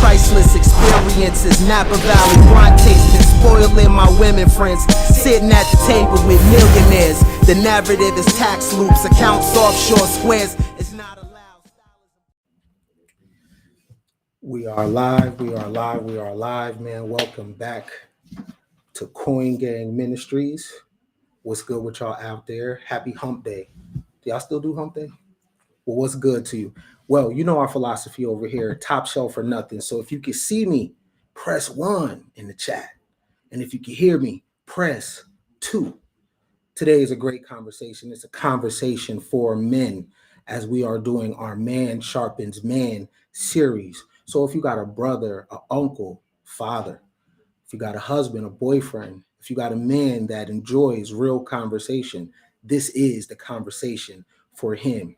priceless experiences, Napa Valley grind tasting, spoiling my women friends, sitting at the table with millionaires. The narrative is tax loops, accounts offshore squares. It's not allowed. We are live, we are live, we are live, man. Welcome back to Coin Gang Ministries. What's good with y'all out there? Happy Hump Day. Do y'all still do Hump Day? Well, what's good to you? Well, you know our philosophy over here, top shelf or nothing. So if you can see me, press 1 in the chat. And if you can hear me, press 2. Today is a great conversation. It's a conversation for men as we are doing our Man Sharpens Man series. So if you got a brother, an uncle, father, if you got a husband, a boyfriend, if you got a man that enjoys real conversation, this is the conversation for him.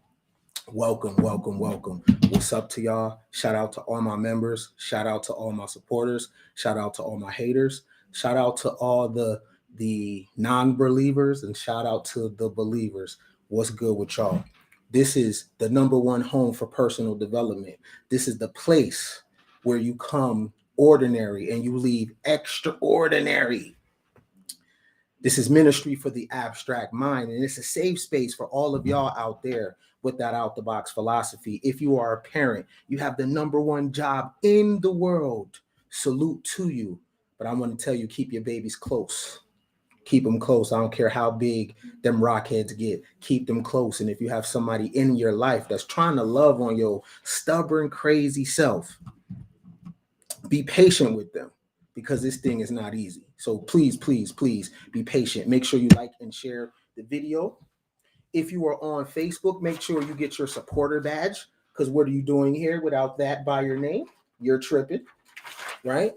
Welcome, welcome, welcome. What's up to y'all? Shout out to all my members. Shout out to all my supporters. Shout out to all my haters. Shout out to all the non-believers, and shout out to the believers. What's good with y'all? This is the #1 home for personal development. This is the place where you come ordinary and you leave extraordinary. This is ministry for the abstract mind, and it's a safe space for all of y'all out there with that out-the-box philosophy. If you are a parent, you have the #1 job in the world. Salute to you. But I want to tell you, keep your babies close. Keep them close. I don't care how big them rockheads get. Keep them close. And if you have somebody in your life that's trying to love on your stubborn, crazy self, be patient with them, because this thing is not easy. So please, please, please be patient. Make sure you like and share the video. If you are on Facebook, make sure you get your supporter badge, because what are you doing here without that by your name? You're tripping, right?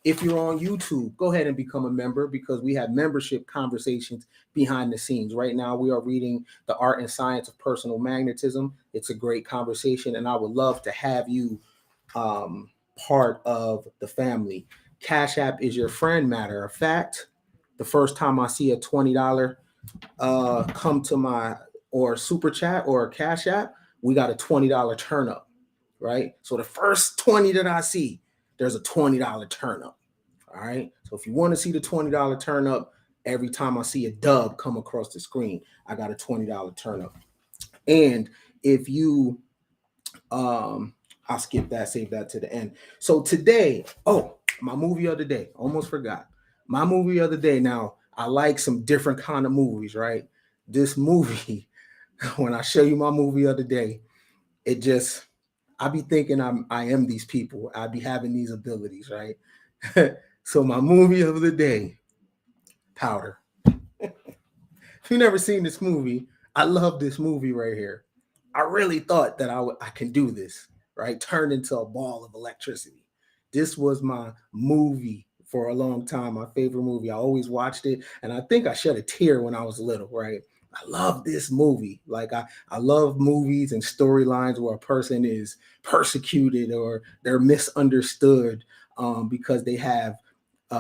If you're on YouTube, go ahead and become a member, because we have membership conversations behind the scenes. Right now, we are reading The Art and Science of Personal Magnetism. It's a great conversation, and I would love to have you part of the family. Cash App is your friend. Matter of fact, the first time I see a $20 come to my or super chat or Cash App, we got a $20 turn up, right? So the first 20 that I see, there's a $20 turn up. All right. So if you want to see the $20 turn up, every time I see a dub come across the screen, I got a $20 turn up. And if you I'll skip that, save that to the end. So today, my movie of the day, almost forgot. My movie of the day. Now, I like some different kind of movies, right? This movie, when I show you my movie of the day, it just, I be thinking I am these people. I be having these abilities, right? So my movie of the day, Powder. If you've never seen this movie, I love this movie right here. I really thought that I can do this, right? Turned into a ball of electricity. This was my movie for a long time, my favorite movie. I always watched it, and I think I shed a tear when I was little, right? I love this movie. Like I love movies and storylines where a person is persecuted or they're misunderstood because they have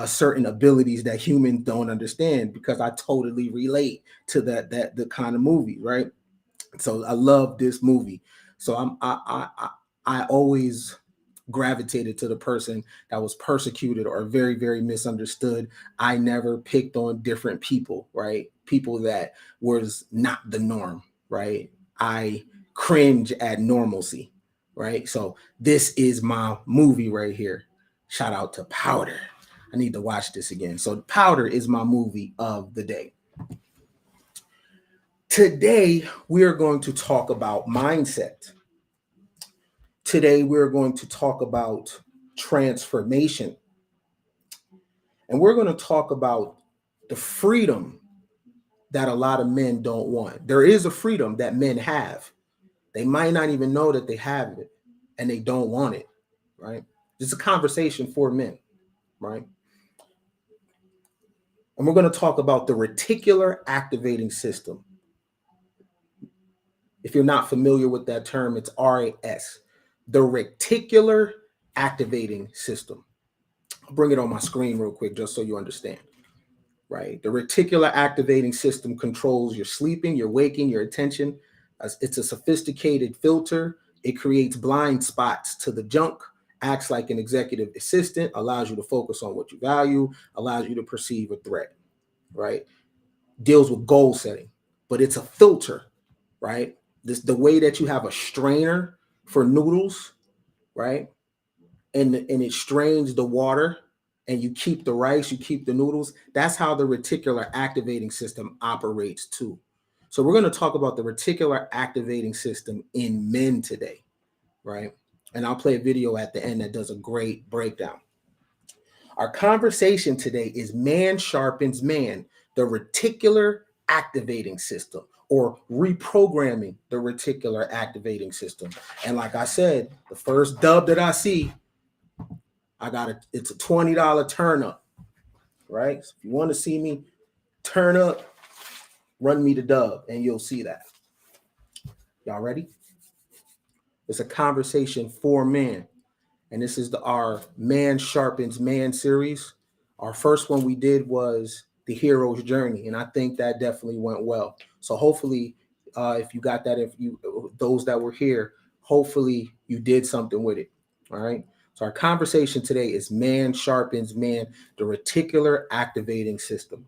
certain abilities that humans don't understand, because I totally relate to the kind of movie, right? So I love this movie. So I always gravitated to the person that was persecuted or very, very misunderstood. I never picked on different people, right? People that was not the norm, right? I cringe at normalcy, right? So this is my movie right here. Shout out to Powder. I need to watch this again. So Powder is my movie of the day. Today, we are going to talk about mindset. Today, we're going to talk about transformation. And we're going to talk about the freedom that a lot of men don't want. There is a freedom that men have. They might not even know that they have it, and they don't want it, right? This is a conversation for men, right? And we're going to talk about the reticular activating system. If you're not familiar with that term, it's RAS, the reticular activating system. I'll bring it on my screen real quick just so you understand, right? The reticular activating system controls your sleeping, your waking, your attention. It's a sophisticated filter. It creates blind spots to the junk acts like an executive assistant, allows you to focus on what you value, allows you to perceive a threat, right? Deals with goal setting, but it's a filter, right? The way that you have a strainer for noodles, right? And it strains the water and you keep the rice, you keep the noodles. That's how the reticular activating system operates too. So we're going to talk about the reticular activating system in men today, right? And I'll play a video at the end that does a great breakdown. Our conversation today is man sharpens man, the reticular activating system, or reprogramming the reticular activating system. And like I said, the first dub that I see, it's a $20 turn up, right? So if you want to see me turn up, run me the dub and you'll see that. Y'all ready? It's a conversation for men. And this is our Man Sharpens Man series. Our first one we did was the hero's journey, and I think that definitely went well. So hopefully, if you got that, those that were here, hopefully you did something with it. All right. So our conversation today is man sharpens man, the reticular activating system.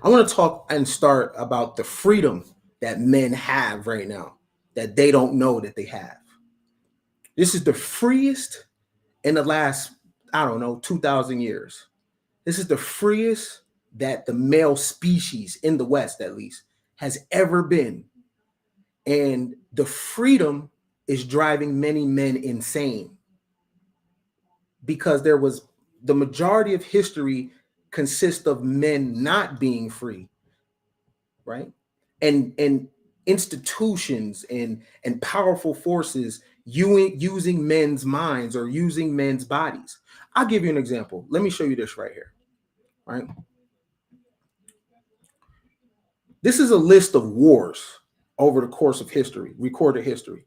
I want to talk and start about the freedom that men have right now that they don't know that they have. This is the freest in the last, 2,000 years. This is the freest that the male species in the West, at least, has ever been. And the freedom is driving many men insane because the majority of history consists of men not being free, right? And institutions and powerful forces using men's minds or using men's bodies. I'll give you an example. Let me show you this right here, right? This is a list of wars over the course of history, recorded history,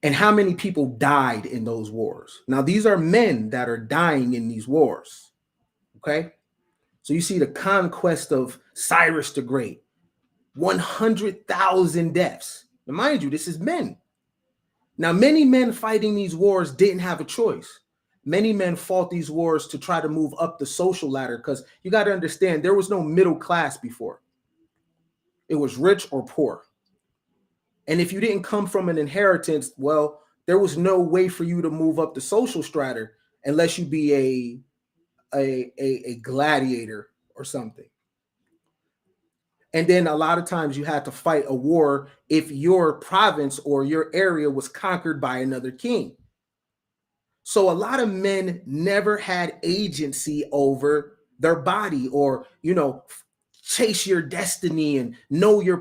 and how many people died in those wars. Now, these are men that are dying in these wars, okay? So you see the conquest of Cyrus the Great, 100,000 deaths. Now, mind you, this is men. Now, many men fighting these wars didn't have a choice. Many men fought these wars to try to move up the social ladder because you got to understand there was no middle class before. It was rich or poor. And if you didn't come from an inheritance, well, there was no way for you to move up the social strata unless you be a gladiator or something. And then a lot of times you had to fight a war if your province or your area was conquered by another king. So a lot of men never had agency over their body or, chase your destiny and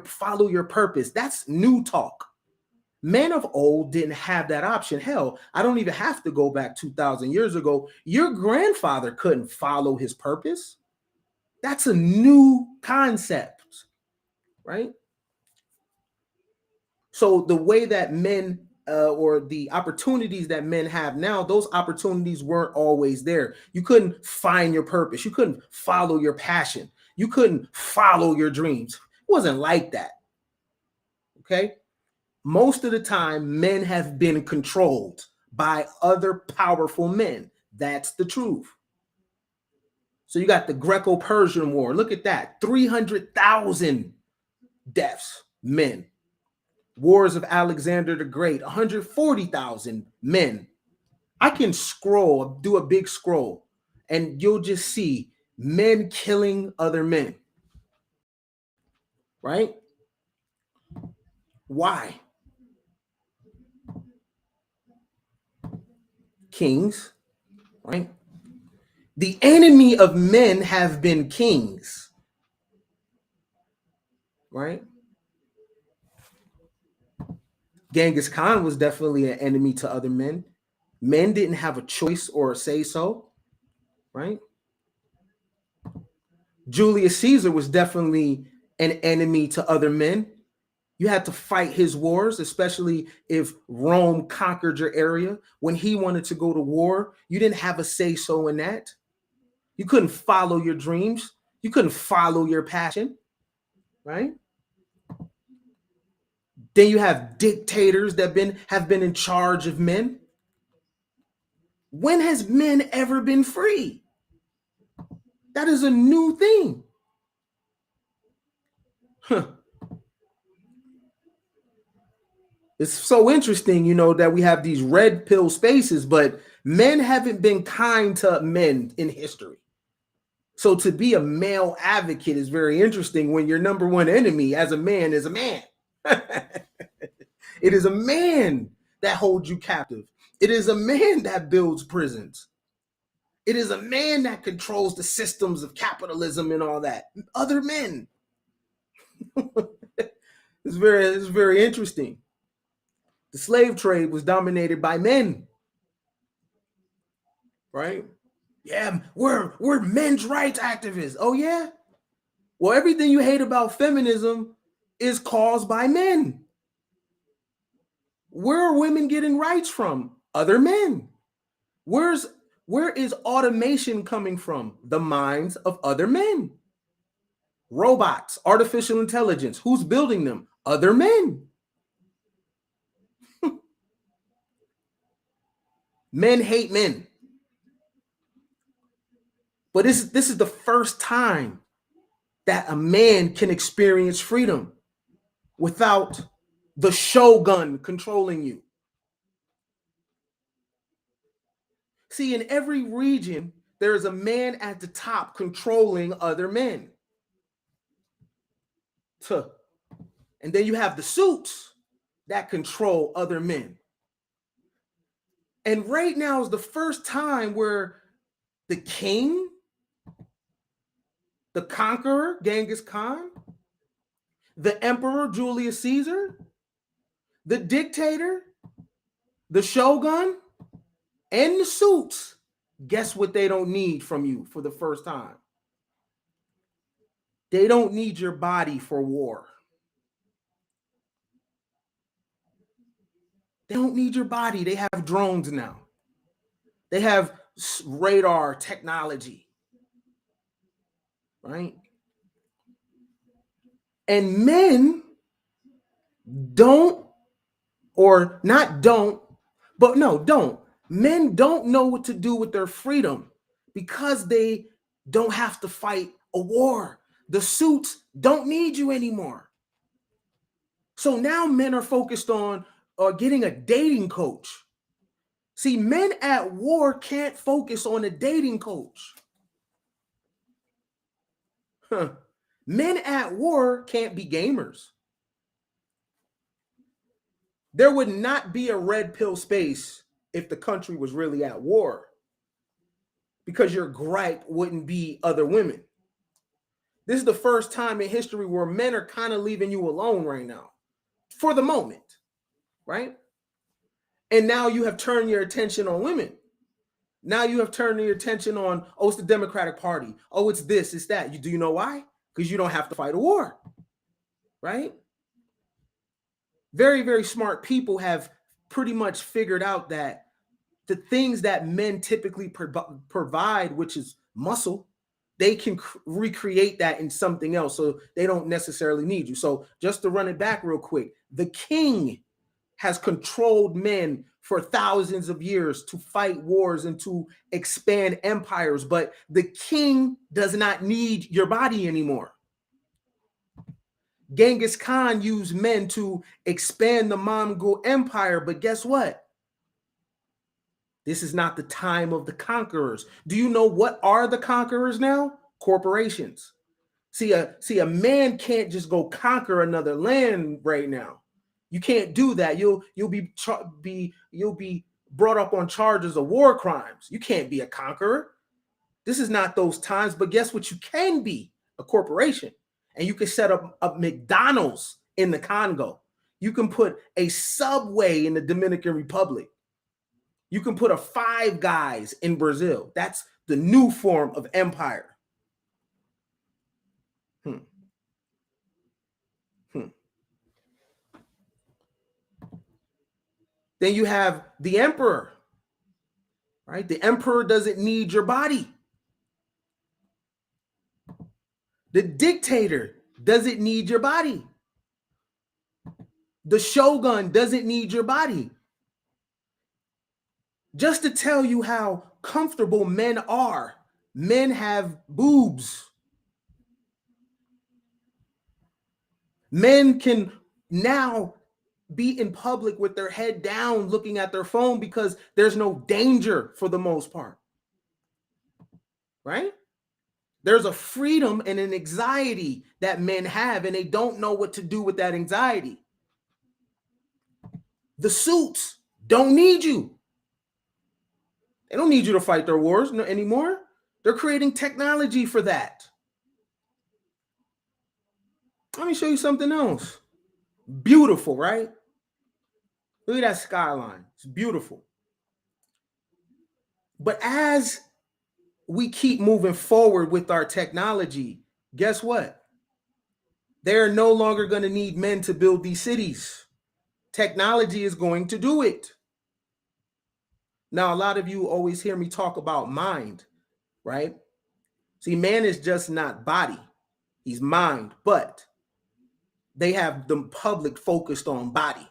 follow your purpose. That's new talk. Men of old didn't have that option. Hell, I don't even have to go back 2,000 years ago. Your grandfather couldn't follow his purpose. That's a new concept, right? So the way that men or the opportunities that men have now, those opportunities weren't always there. You couldn't find your purpose. You couldn't follow your passion. You couldn't follow your dreams. It wasn't like that. Okay? Most of the time, men have been controlled by other powerful men. That's the truth. So you got the Greco-Persian War. Look at that. 300,000 deaths, men. Wars of Alexander the Great, 140,000 men. I can scroll, do a big scroll, and you'll just see men killing other men. Right? Why? Kings, right? The enemy of men have been kings, right? Genghis Khan was definitely an enemy to other men. Men didn't have a choice or a say so, right? Julius Caesar was definitely an enemy to other men. You had to fight his wars, especially if Rome conquered your area. When he wanted to go to war, you didn't have a say so in that. You couldn't follow your dreams. You couldn't follow your passion, right? Then you have dictators that have been in charge of men. When has men ever been free? That is a new thing. Huh. It's so interesting, that we have these red pill spaces, but men haven't been kind to men in history. So to be a male advocate is very interesting when your number one enemy as a man is a man. It is a man that holds you captive. It is a man that builds prisons. It is a man that controls the systems of capitalism and all that. Other men. It's very interesting. The slave trade was dominated by men, right? Yeah, we're men's rights activists. Oh yeah? Well, everything you hate about feminism is caused by men. Where are women getting rights from? Other men. Where is automation coming from? The minds of other men. Robots, artificial intelligence, who's building them? Other men. Men hate men. But this is the first time that a man can experience freedom without the shogun controlling you. See, in every region, there is a man at the top controlling other men. And then you have the suits that control other men. And right now is the first time where the king, the conqueror, Genghis Khan, the emperor, Julius Caesar, the dictator, the shogun, and the suits, guess what they don't need from you for the first time? They don't need your body for war. They don't need your body. They have drones now. They have radar technology, right? And men don't, or not don't, but no, don't. Men don't know what to do with their freedom because they don't have to fight a war. The suits don't need you anymore. So now men are focused on getting a dating coach. See, men at war can't focus on a dating coach. Men at war can't be gamers. There would not be a red pill space if the country was really at war, because your gripe wouldn't be other women. This is the first time in history where men are kind of leaving you alone right now, for the moment, right? And now you have turned your attention on women. Now you have turned your attention on, oh, it's the Democratic Party. Oh, it's this, it's that. Do you know why? Because you don't have to fight a war, right? Very, very smart people have pretty much figured out that the things that men typically provide, which is muscle, they can recreate that in something else. So they don't necessarily need you. So just to run it back real quick, the king has controlled men for thousands of years to fight wars and to expand empires, but the king does not need your body anymore. Genghis Khan used men to expand the Mongol Empire, but guess what? This is not the time of the conquerors. Do you know what are the conquerors now? Corporations. See, a man can't just go conquer another land right now. You can't do that. You'll be brought up on charges of war crimes. You can't be a conqueror. This is not those times, but guess what? You can be a corporation, and you can set up a McDonald's in the Congo. You can put a Subway in the Dominican Republic. You can put a Five Guys in Brazil. That's the new form of empire. Then you have the emperor, right? The emperor doesn't need your body. The dictator doesn't need your body. The shogun doesn't need your body. Just to tell you how comfortable men are, men have boobs. Men can now be in public with their head down looking at their phone because there's no danger for the most part. Right? There's a freedom and an anxiety that men have, and they don't know what to do with that anxiety. The suits don't need you. They don't need you to fight their wars anymore. They're creating technology for that. Let me show you something else. Beautiful, right? Look at that skyline. It's beautiful. But as we keep moving forward with our technology, guess what? They're no longer going to need men to build these cities. Technology is going to do it. Now, a lot of you always hear me talk about mind, right? See, man is just not body. He's mind, but they have the public focused on body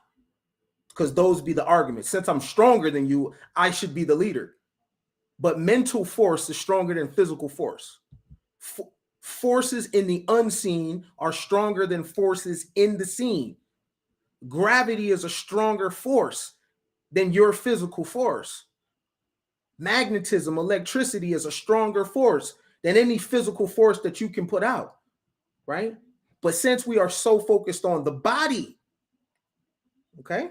because those be the arguments. Since I'm stronger than you, I should be the leader. But mental force is stronger than physical force. Forces in the unseen are stronger than forces in the seen. Gravity is a stronger force than your physical force. Magnetism, electricity is a stronger force than any physical force that you can put out, right? But since we are so focused on the body, okay?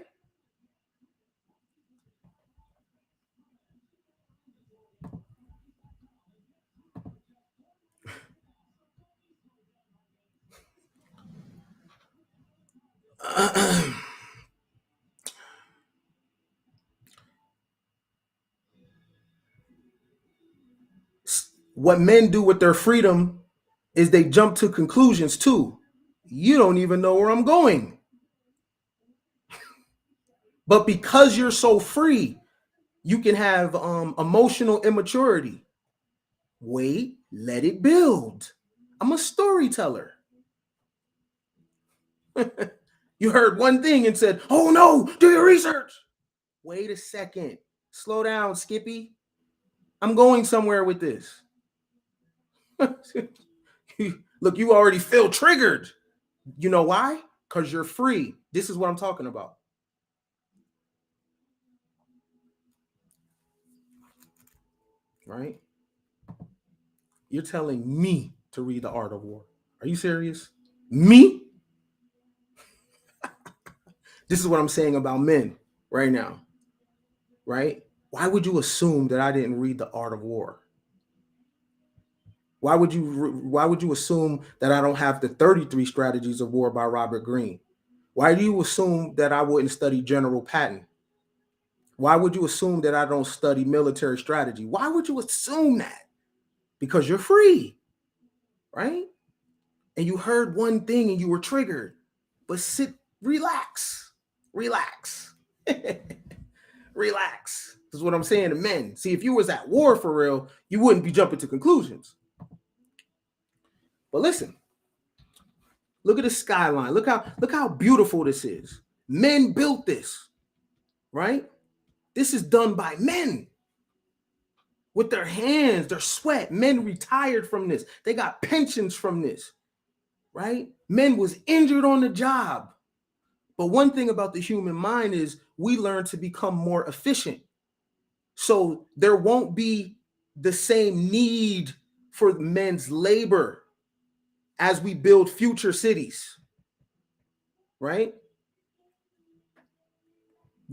What men do with their freedom is they jump to conclusions too. You don't even know where I'm going. But because you're so free, you can have emotional immaturity. Wait, let it build. I'm a storyteller. You heard one thing and said, oh no, do your research. Wait a second. Slow down, Skippy. I'm going somewhere with this. Look, you already feel triggered. You know why? Because you're free. This is what I'm talking about. Right? You're telling me to read The Art of War. Are you serious? Me? This is what I'm saying about men right now. Right? Why would you assume that I didn't read The Art of War? Why would you assume that I don't have the 33 Strategies of War by Robert Greene? Why do you assume that I wouldn't study General Patton? Why would you assume that I don't study military strategy? Why would you assume that? Because you're free, right? And you heard one thing and you were triggered. But relax. Relax. Relax. This is what I'm saying to men. See, if you was at war for real, you wouldn't be jumping to conclusions. But listen, look at the skyline. Look how beautiful this is. Men built this, right? This is done by men with their hands, their sweat. Men retired from this. They got pensions from this, right? Men was injured on the job. But one thing about the human mind is we learn to become more efficient. So there won't be the same need for men's labor as we build future cities, right?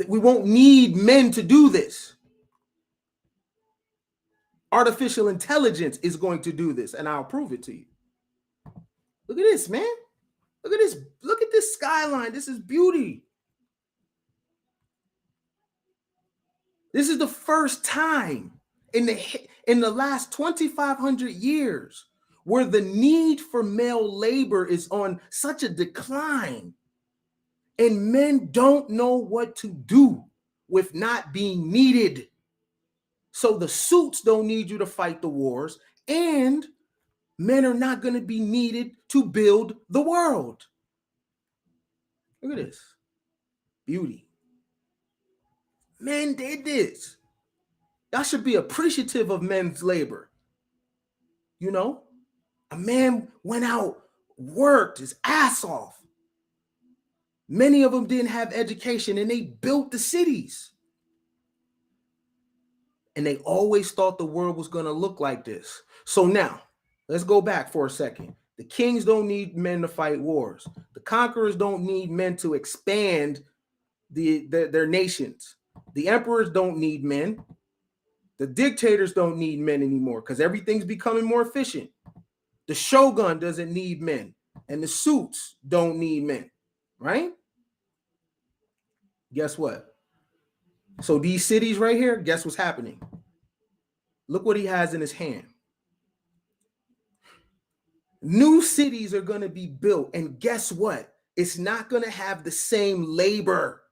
We won't need men to do this. Artificial intelligence is going to do this, and I'll prove it to you. Look at this, man. Look at this. Look at this skyline. This is beauty. This is the first time in the last 2,500 years where the need for male labor is on such a decline, and men don't know what to do with not being needed. So the suits don't need you to fight the wars, and men are not going to be needed to build the world. Look at this. beauty. Men did this. Y'all should be appreciative of men's labor. You know, a man went out, worked his ass off. Many of them didn't have education and they built the cities. And they always thought the world was going to look like this. So now, let's go back for a second. The kings don't need men to fight wars. The conquerors don't need men to expand their nations. The emperors don't need men. The dictators don't need men anymore because everything's becoming more efficient. The shogun doesn't need men. And the suits don't need men, right? Guess what? So these cities right here, guess what's happening? Look what he has in his hand. New cities are going to be built. And guess what? It's not going to have the same labor.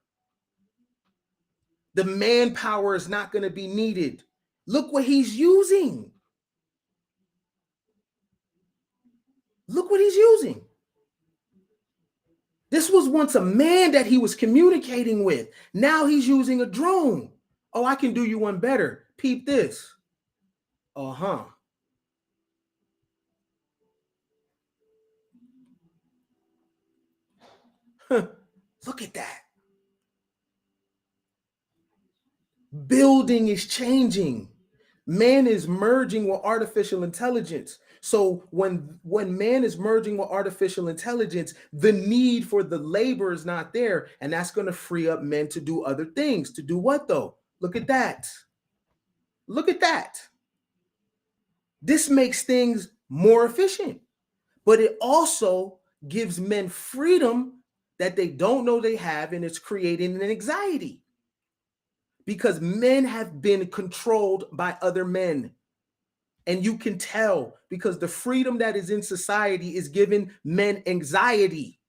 The manpower is not going to be needed. Look what he's using. Look what he's using. This was once a man that he was communicating with. Now he's using a drone. Oh, I can do you one better. Peep this. Uh-huh. Look at that. Building is changing. Man is merging with artificial intelligence. So when man is merging with artificial intelligence, the need for the labor is not there. And that's going to free up men to do other things. To do what though? Look at that. Look at that. This makes things more efficient, but it also gives men freedom that they don't know they have, and it's creating an anxiety because men have been controlled by other men. And you can tell because the freedom that is in society is giving men anxiety.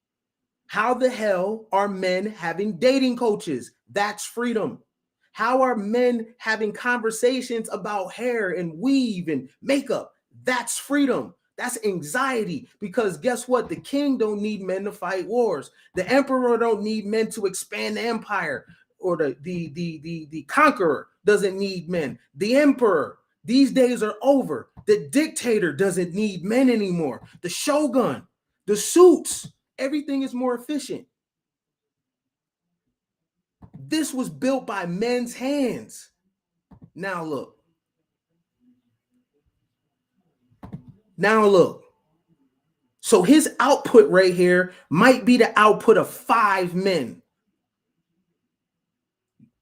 How the hell are men having dating coaches? That's freedom. How are men having conversations about hair and weave and makeup? That's freedom. That's anxiety because guess what? The king don't need men to fight wars. The emperor don't need men to expand the empire, or the conqueror doesn't need men. The emperor, these days are over. The dictator doesn't need men anymore. The shogun, the suits, everything is more efficient. This was built by men's hands. Now look. Now look. So his output right here might be the output of 5 men.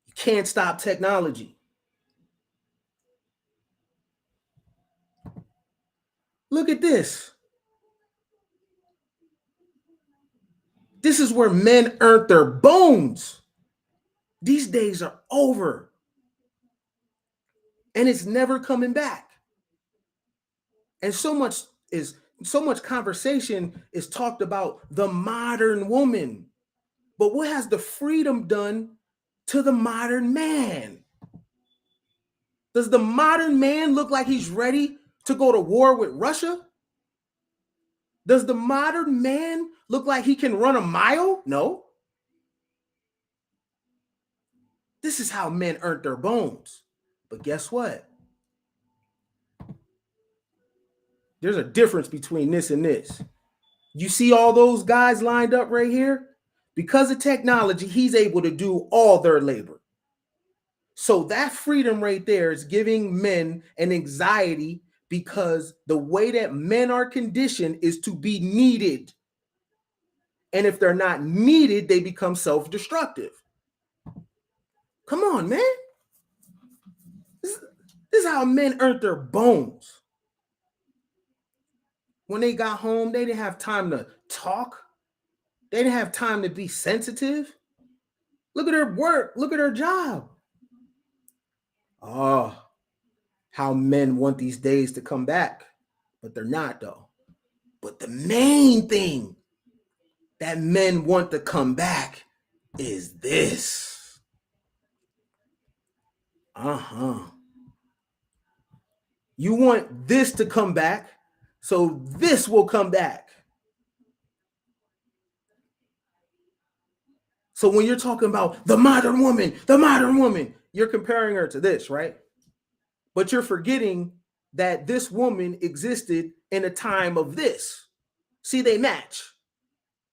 You can't stop technology. Look at this. This is where men earned their bones. These days are over. And it's never coming back. And so much conversation is talked about the modern woman. But what has the freedom done to the modern man? Does the modern man look like he's ready to go to war with Russia? Does the modern man look like he can run a mile? No. This is how men earned their bones. But guess what? There's a difference between this and this. You see all those guys lined up right here? Because of technology, he's able to do all their labor. So that freedom right there is giving men an anxiety because the way that men are conditioned is to be needed. And if they're not needed, they become self-destructive. Come on, man. This is how men earned their bones. When they got home, they didn't have time to talk. They didn't have time to be sensitive. Look at their work. Look at their job. Oh, how men want these days to come back. But they're not, though. But the main thing that men want to come back is this. You want this to come back, so this will come back. So when you're talking about the modern woman, you're comparing her to this, right? But you're forgetting that this woman existed in a time of this. See, they match.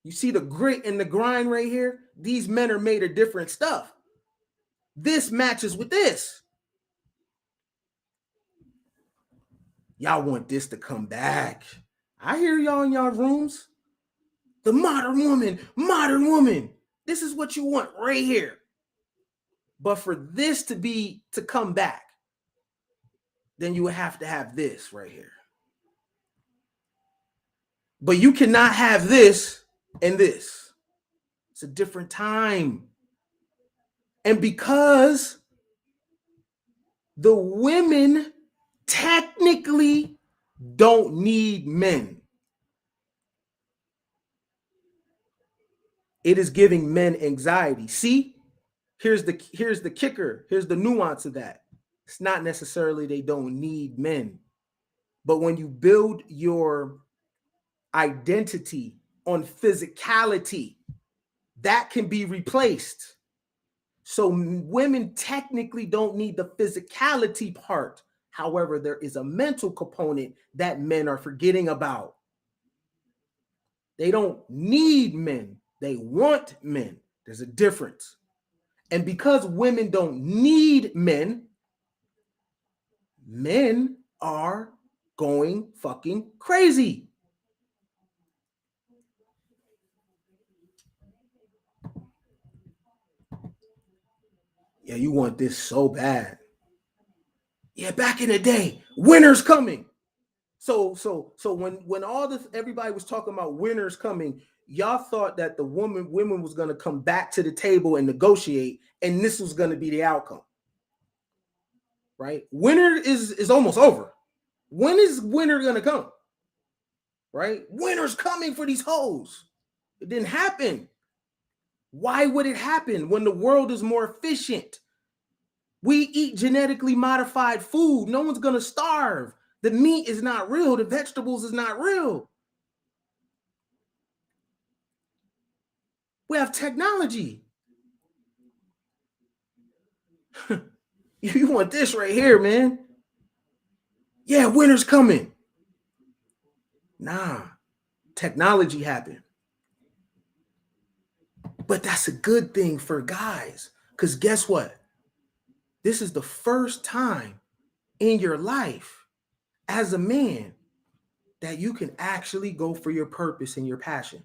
You see the grit and the grind right here? These men are made of different stuff. This matches with this. Y'all want this to come back. I hear y'all in y'all rooms. The modern woman. This is what you want right here. But for this to come back, then you would have to have this right here. But you cannot have this and this. It's a different time. And because the women technically don't need men, it is giving men anxiety. See, here's the kicker. Here's the nuance of that. It's not necessarily they don't need men. But when you build your identity on physicality, that can be replaced. So women technically don't need the physicality part. However, there is a mental component that men are forgetting about. They don't need men. They want men. There's a difference. And because women don't need men, men are going fucking crazy. Yeah, you want this so bad. Yeah, back in the day, winter's coming. So when all this, everybody was talking about winter's coming, y'all thought that the women was going to come back to the table and negotiate, and this was going to be the outcome. Right? Winter is almost over. When is winter going to come? Right? Winter's coming for these hoes. It didn't happen. Why would it happen when the world is more efficient? We eat genetically modified food. No one's going to starve. The meat is not real. The vegetables is not real. We have technology. You want this right here, man. Yeah, winter's coming. Nah, technology happened. But that's a good thing for guys. Because guess what? This is the first time in your life as a man that you can actually go for your purpose and your passion.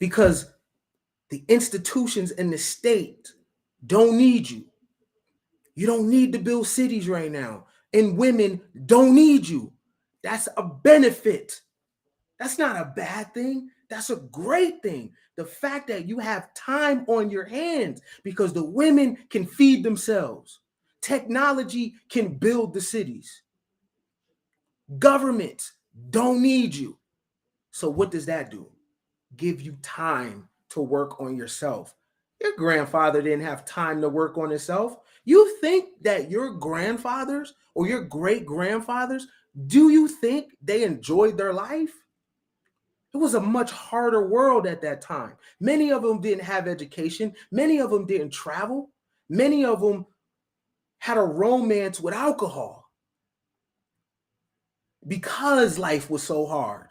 Because the institutions and the state don't need you. You don't need to build cities right now. And women don't need you. That's a benefit. That's not a bad thing. That's a great thing. The fact that you have time on your hands because the women can feed themselves. Technology can build the cities. Governments don't need you. So what does that do? Give you time to work on yourself. Your grandfather didn't have time to work on himself. You think that your grandfathers or your great-grandfathers, do you think they enjoyed their life? It was a much harder world at that time. Many of them didn't have education. Many of them didn't travel. Many of them had a romance with alcohol because life was so hard.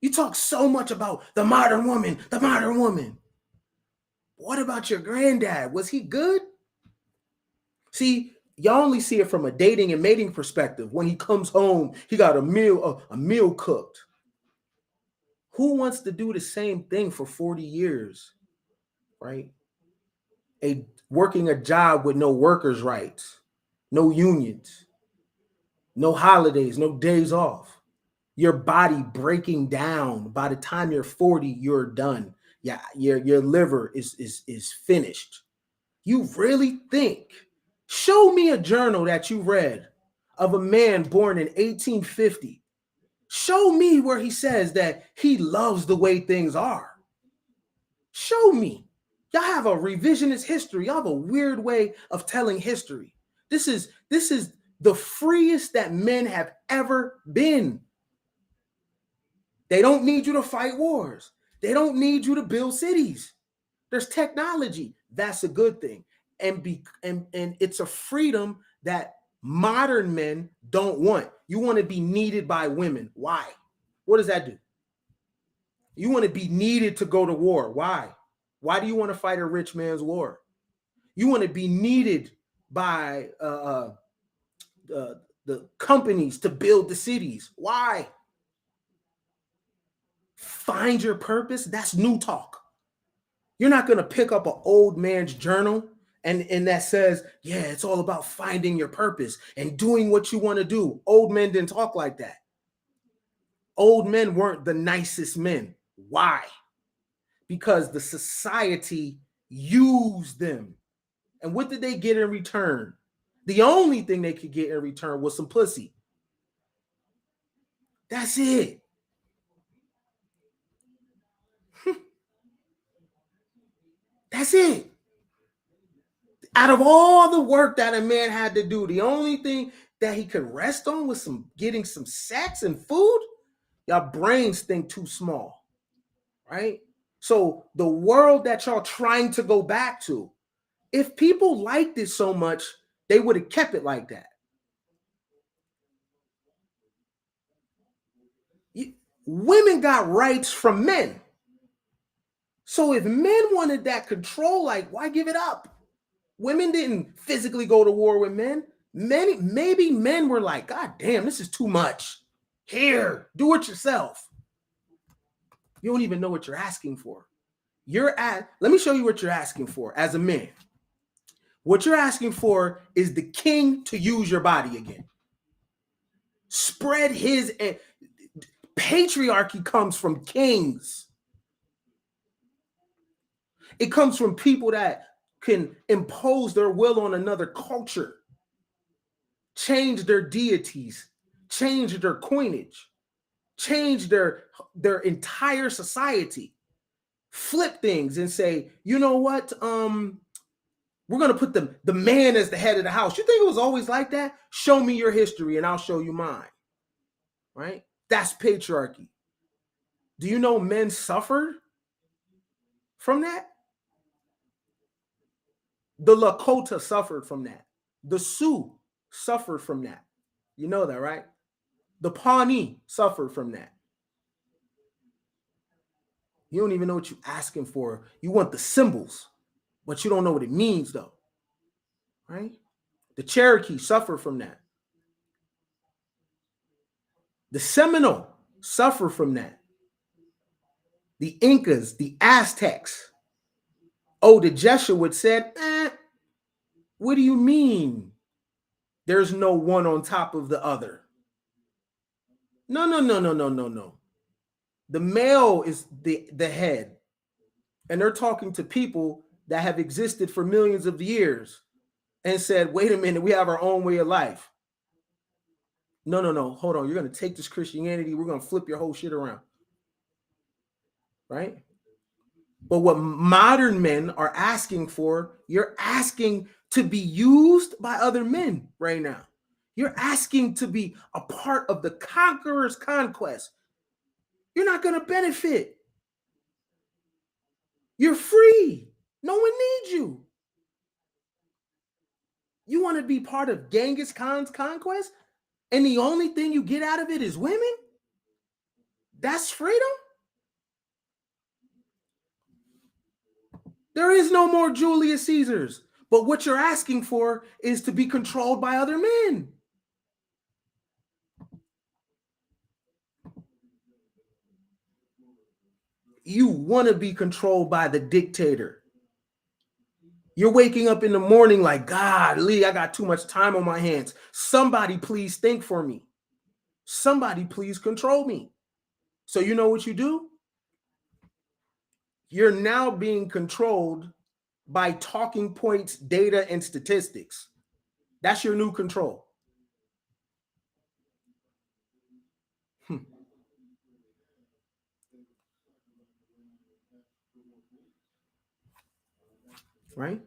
You talk so much about the modern woman, the modern woman. What about your granddad? Was he good? See, y'all only see it from a dating and mating perspective. When he comes home, he got a meal cooked. Who wants to do the same thing for 40 years, right? Working a job with no workers' rights, no unions, no holidays, no days off. Your body breaking down. By the time you're 40, you're done. Yeah, your liver is finished. You really think? Show me a journal that you read of a man born in 1850. Show me where he says that he loves the way things are. Show me. Y'all have a revisionist history. Y'all have a weird way of telling history. This is the freest that men have ever been. They don't need you to fight wars. They don't need you to build cities. There's technology. That's a good thing. And it's a freedom that modern men don't want. You want to be needed by women. Why? What does that do? You want to be needed to go to war. Why? Why do you want to fight a rich man's war? You want to be needed by the companies to build the cities. Why? Find your purpose. That's new talk. You're not going to pick up an old man's journal and that says, yeah, it's all about finding your purpose and doing what you want to do. Old men didn't talk like that. Old men weren't the nicest men. Why? Because the society used them. And what did they get in return? The only thing they could get in return was some pussy. That's it. That's it. Out of all the work that a man had to do, the only thing that he could rest on was getting some sex and food. Y'all brains think too small, right? So the world that y'all trying to go back to, if people liked it so much, they would have kept it like that. Women got rights from men. So if men wanted that control, like, why give it up? Women didn't physically go to war with men. Maybe men were like, God damn, this is too much. Here, do it yourself. You don't even know what you're asking for. Let me show you what you're asking for as a man. What you're asking for is the king to use your body again. Spread his patriarchy comes from kings. It comes from people that can impose their will on another culture, change their deities, change their coinage, change their entire society, flip things and say, you know what? We're going to put the man as the head of the house. You think it was always like that? Show me your history and I'll show you mine. Right? That's patriarchy. Do you know men suffered from that? The Lakota suffered from that. The Sioux suffered from that. You know that, right? The Pawnee suffered from that. You don't even know what you're asking for. You want the symbols, but you don't know what it means, though. Right? The Cherokee suffered from that. The Seminole suffered from that. The Incas, the Aztecs. Oh, the Jesuits said, what do you mean? There's no one on top of the other. No. The male is the head. And they're talking to people that have existed for millions of years and said, wait a minute, we have our own way of life. No. Hold on. You're going to take this Christianity. We're going to flip your whole shit around. Right? But what modern men are asking for, you're asking to be used by other men right now. You're asking to be a part of the conqueror's conquest. You're not going to benefit. You're free. No one needs you. You want to be part of Genghis Khan's conquest? And the only thing you get out of it is women? That's freedom? There is no more Julius Caesars. But what you're asking for is to be controlled by other men. You want to be controlled by the dictator. You're waking up in the morning like, God, Lee, I got too much time on my hands. Somebody please think for me. Somebody please control me. So you know what you do? You're now being controlled by talking points, data, and statistics. That's your new control. Right?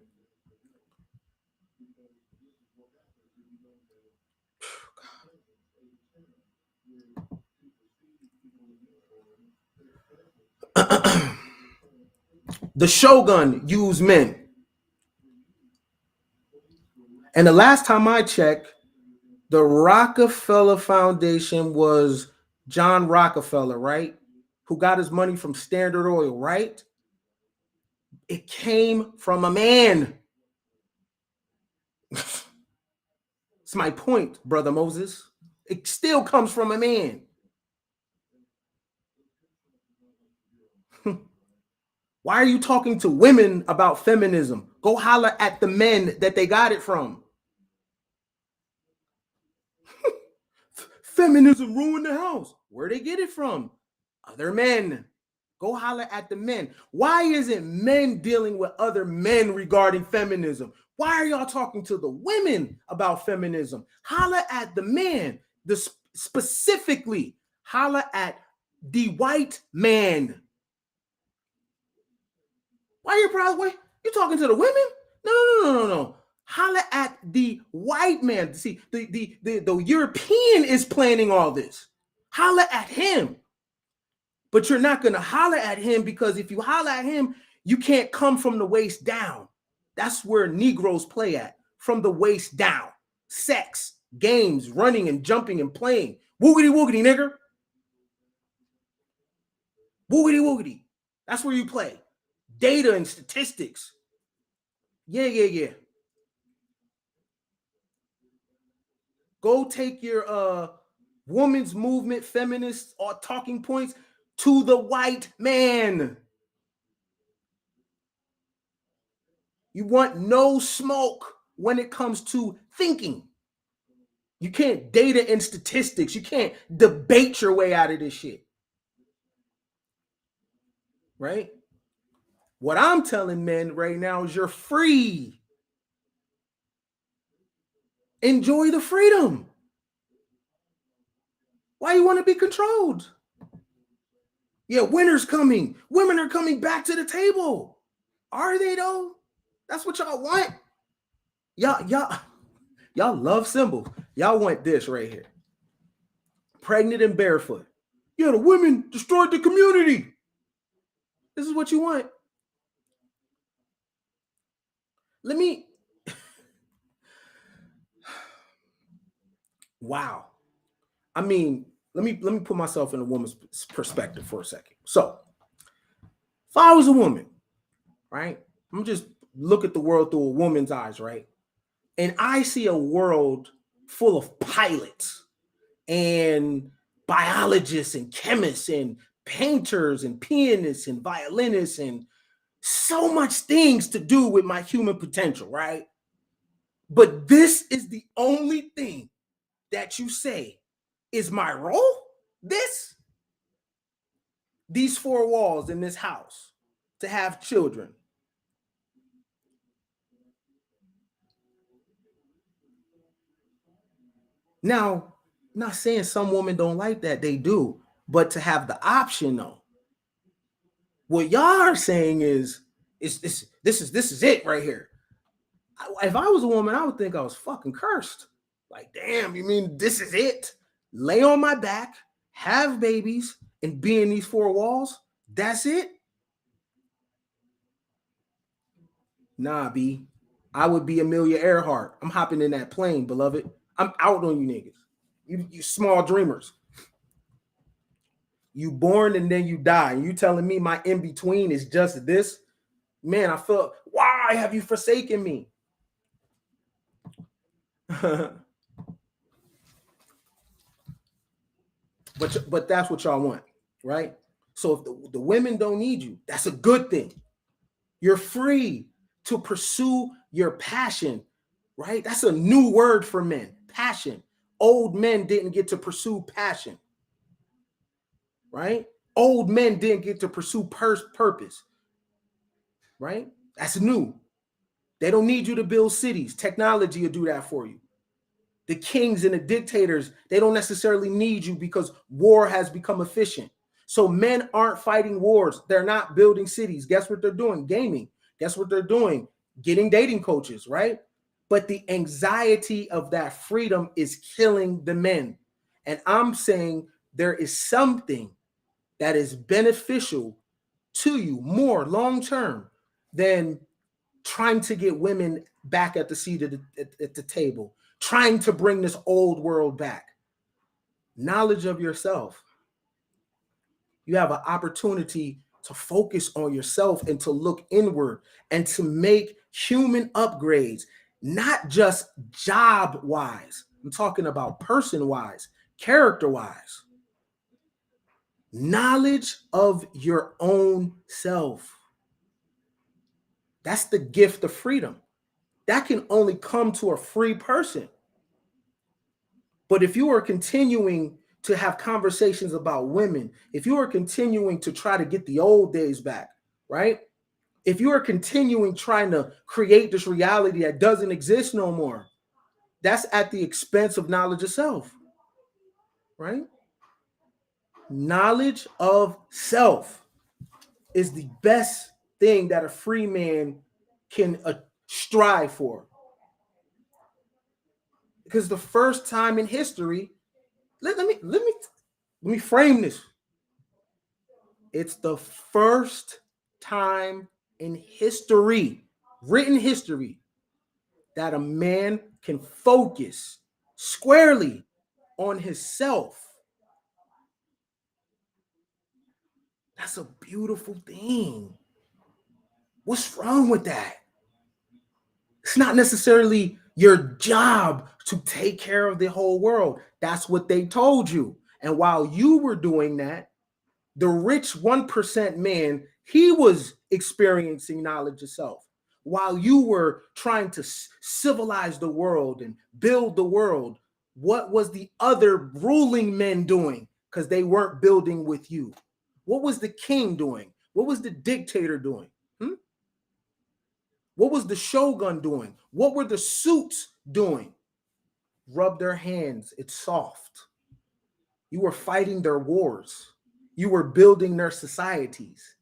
The shogun used men. And the last time I checked, the Rockefeller Foundation was John Rockefeller, right? Who got his money from Standard Oil, right? It came from a man. It's my point, Brother Moses. It still comes from a man. Why are you talking to women about feminism? Go holler at the men that they got it from. Feminism ruined the house. Where'd they get it from? Other men. Go holler at the men. Why isn't men dealing with other men regarding feminism? Why are y'all talking to the women about feminism? Holler at the men. Specifically, holler at the white man. Why are you proud? Wait, you talking to the women? No. Holler at the white man. See, the European is planning all this. Holler at him. But you're not going to holler at him, because if you holler at him, you can't come from the waist down. That's where Negroes play at, from the waist down. Sex, games, running and jumping and playing. Woogity woogity, nigger. Woogity woogity. That's where you play. Data and statistics. Yeah. Go take your women's movement, feminist talking points to the white man. You want no smoke when it comes to thinking. You can't data and statistics. You can't debate your way out of this shit. Right? What I'm telling men right now is you're free. Enjoy the freedom. Why you want to be controlled? Yeah, winter's coming. Women are coming back to the table. Are they though? That's what y'all want. Y'all love symbols. Y'all want this right here. Pregnant and barefoot. Yeah, the women destroyed the community. This is what you want. Wow. I mean, let me put myself in a woman's perspective for a second. So, if I was a woman, right? I'm just look at the world through a woman's eyes, right? And I see a world full of pilots and biologists and chemists and painters and pianists and violinists and so much things to do with my human potential, right? But this is the only thing that you say is my role? These four walls in this house, to have children. Now, I'm not saying some women don't like that, they do, but to have the option though. What y'all are saying is this is it right here. If I was a woman, I would think I was fucking cursed. Like, damn, you mean this is it? Lay on my back, have babies, and be in these four walls? That's it? Nah, B. I would be Amelia Earhart. I'm hopping in that plane, beloved. I'm out on you niggas. You small dreamers. You born and then you die. You telling me my in-between is just this? Man, I felt, why have you forsaken me? But that's what y'all want, right? So if the women don't need you, that's a good thing. You're free to pursue your passion, right? That's a new word for men, passion. Old men didn't get to pursue passion, right? Old men didn't get to pursue purpose, right? That's new. They don't need you to build cities. Technology will do that for you. The kings and the dictators, they don't necessarily need you because war has become efficient. So men aren't fighting wars. They're not building cities. Guess what they're doing? Gaming. Guess what they're doing? Getting dating coaches, right? But the anxiety of that freedom is killing the men. And I'm saying there is something that is beneficial to you more long term than trying to get women back at the seat at the table, trying to bring this old world back. Knowledge of yourself. You have an opportunity to focus on yourself and to look inward and to make human upgrades, not just job wise. I'm talking about person wise, character wise. Knowledge of your own self. That's the gift of freedom. That can only come to a free person. But if you are continuing to have conversations about women, if you are continuing to try to get the old days back, right? If you are continuing trying to create this reality that doesn't exist no more, that's at the expense of knowledge of self, right? Knowledge of self is the best thing that a free man can strive for. Because the first time in history, let me frame this. It's the first time in history, written history, that a man can focus squarely on himself. That's a beautiful thing. What's wrong with that? It's not necessarily your job to take care of the whole world. That's what they told you. And while you were doing that, the rich 1% man, he was experiencing knowledge of self. While you were trying to civilize the world and build the world, what was the other ruling men doing? Because they weren't building with you. What was the king doing? What was the dictator doing? What was the shogun doing? What were the suits doing? Rub their hands. It's soft. You were fighting their wars. You were building their societies.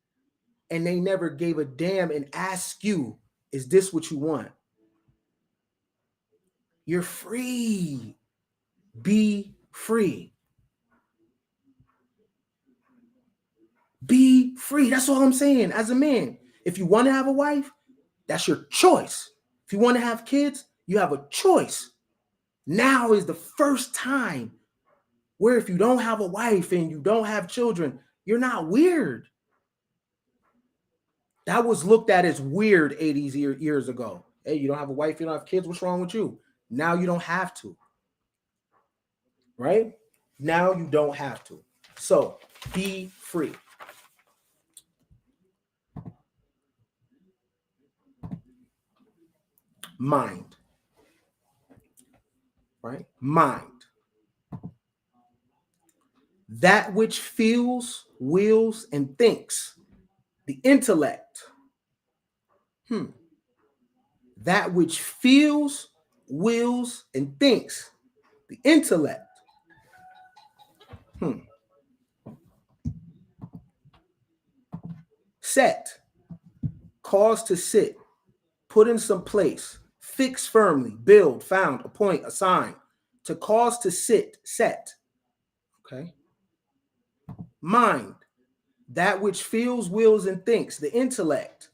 And they never gave a damn and asked you, is this what you want? You're free. Be free. Be free. That's all I'm saying as a man. If you want to have a wife, that's your choice. If you want to have kids, you have a choice. Now is the first time where if you don't have a wife and you don't have children, you're not weird. That was looked at as weird 80s years ago. Hey, you don't have a wife, you don't have kids, what's wrong with you? Now you don't have to. Right? Now you don't have to. So be free. Mind. Right? Mind. That which feels, wills, and thinks. The intellect. That which feels, wills, and thinks. The intellect. Set. Cause to sit. Put in some place. Fix firmly. Build. Found. Appoint. Assign. To cause to sit. Set. Okay. Mind. That which feels, wills, and thinks. The intellect.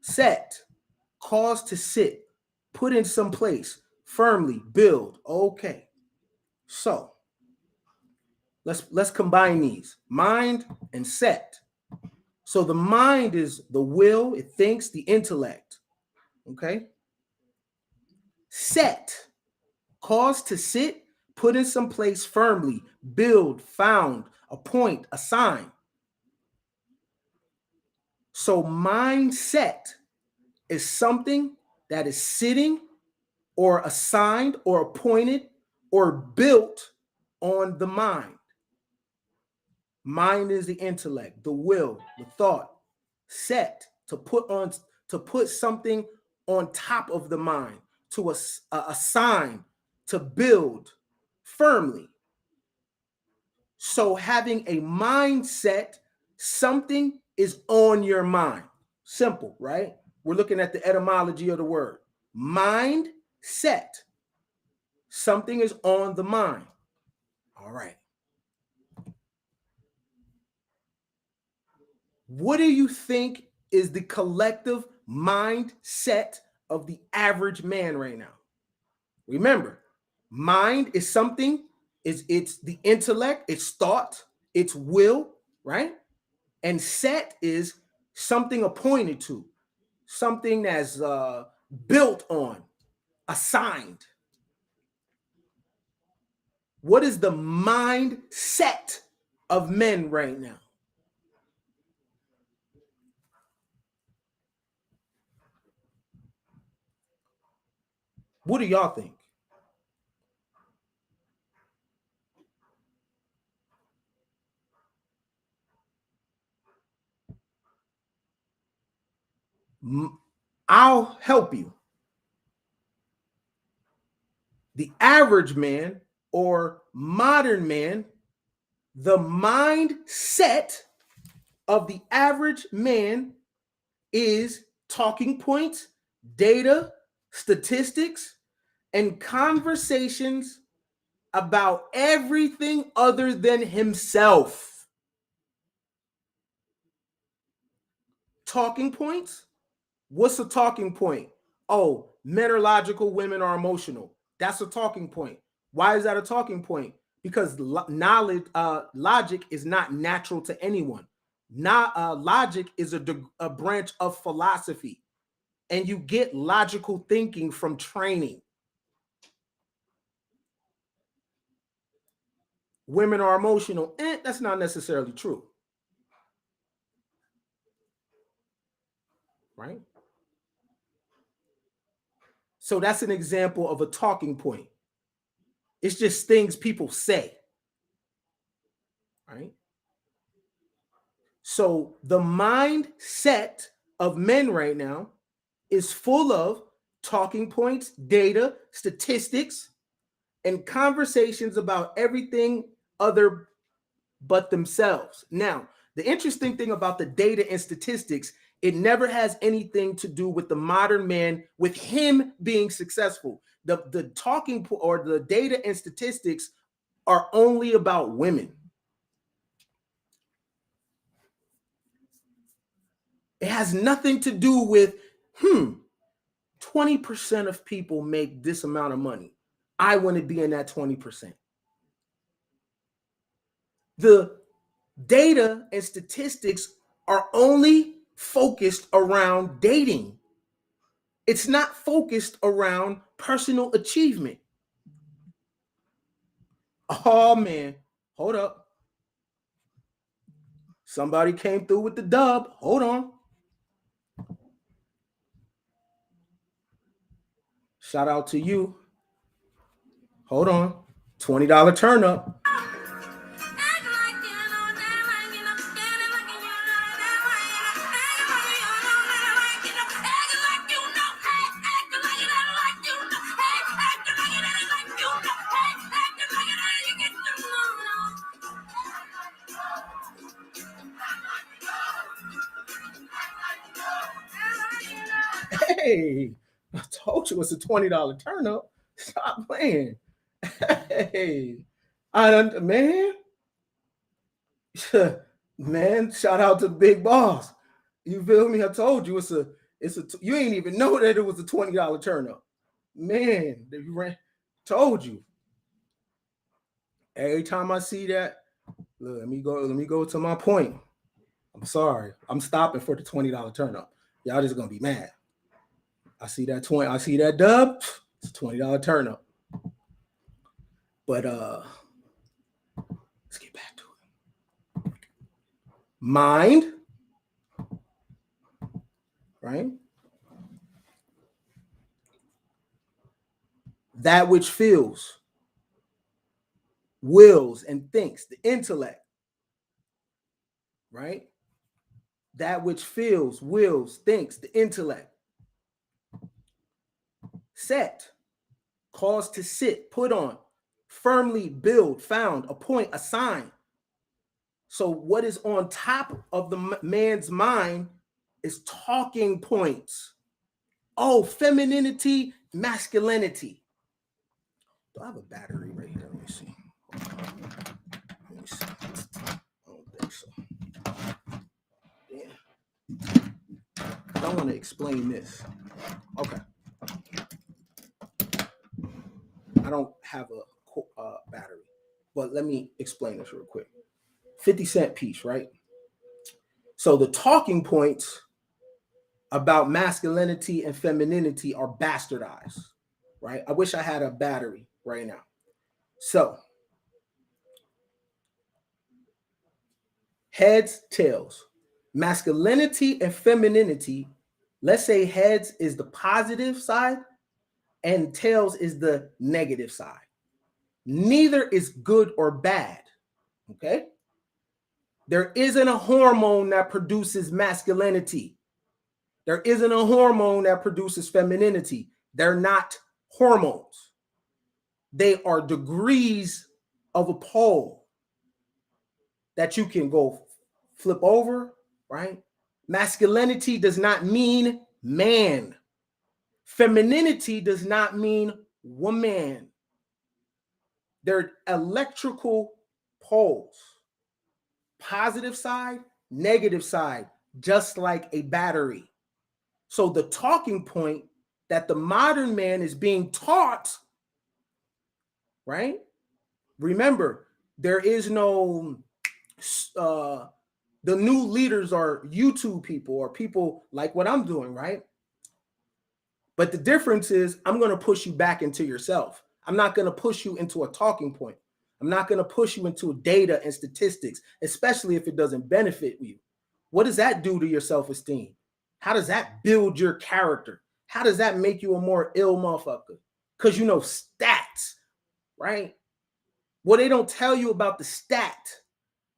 Set. Cause to sit. Put in some place. Firmly. Build. Okay. So let's combine these. Mind and set. So the mind is the will, it thinks, the intellect. Okay. Set. Cause to sit. Put in some place firmly. Build. Found. Appoint. Assign. So mindset is something that is sitting or assigned or appointed or built on the mind. Mind is the intellect, the will, the thought. Set, to put something on top of the mind, to assign, to build firmly. So having a mindset, something is on your mind. Simple, right? We're looking at the etymology of the word. Mind set. Something is on the mind. All right. What do you think is the collective mindset of the average man right now? Remember, mind is something, it's the intellect, it's thought, it's will, right? And set is something appointed to, something that's built on, assigned. What is the mindset of men right now? What do y'all think? I'll help you. The average man or modern man, the mindset of the average man is talking points, data, statistics, and conversations about everything other than himself. Talking points? What's a talking point? Oh, men are logical, women are emotional. That's a talking point. Why is that a talking point? Because knowledge, logic is not natural to anyone. Logic is a branch of philosophy, and you get logical thinking from training. Women are emotional. That's not necessarily true. Right? So that's an example of a talking point. It's just things people say. Right? So the mindset of men right now is full of talking points, data, statistics, and conversations about everything other but themselves. Now, the interesting thing about the data and statistics, it never has anything to do with the modern man, with him being successful. The talking or the data and statistics are only about women. It has nothing to do with, 20% of people make this amount of money. I want to be in that 20%. The data and statistics are only focused around dating. It's not focused around personal achievement. Oh man, hold up. Somebody came through with the dub. Hold on. Shout out to you. Hold on. $20 turn up. Hey, I told you it's a $20 turn up. Stop playing. Hey, man. Man, shout out to the big boss. You feel me? I told you you ain't even know that it was a $20 turn up. Man, told you. Every time I see that, look, let me go to my point. I'm sorry. I'm stopping for the $20 turn up. Y'all just gonna be mad. I see that dub, it's a $20 turn up. But let's get back to it. Mind, right? That which feels, wills, and thinks, the intellect, right? That which feels, wills, thinks, the intellect. Set, cause to sit, put on, firmly build, found, appoint, assign. So what is on top of the man's mind is talking points. Oh, femininity, masculinity. Do I have a battery right here? Let me see. Let me see. I don't think so. Damn. I want to explain this. Okay. I don't have a battery, but let me explain this real quick. 50-cent piece, right? So the talking points about masculinity and femininity are bastardized, right? I wish I had a battery right now. So heads, tails, masculinity and femininity. Let's say heads is the positive side and tails is the negative side. Neither is good or bad, okay? There isn't a hormone that produces masculinity. There isn't a hormone that produces femininity. They're not hormones. They are degrees of a pole that you can go flip over, right? Masculinity does not mean man. Femininity does not mean woman. They're electrical poles. Positive side, negative side, just like a battery. So the talking point that the modern man is being taught, right? Remember, there is no, the new leaders are YouTube people or people like what I'm doing, right? But the difference is I'm going to push you back into yourself. I'm not going to push you into a talking point. I'm not going to push you into data and statistics, especially if it doesn't benefit you. What does that do to your self-esteem? How does that build your character? How does that make you a more ill motherfucker? Because you know stats, right? What they don't tell you about the stat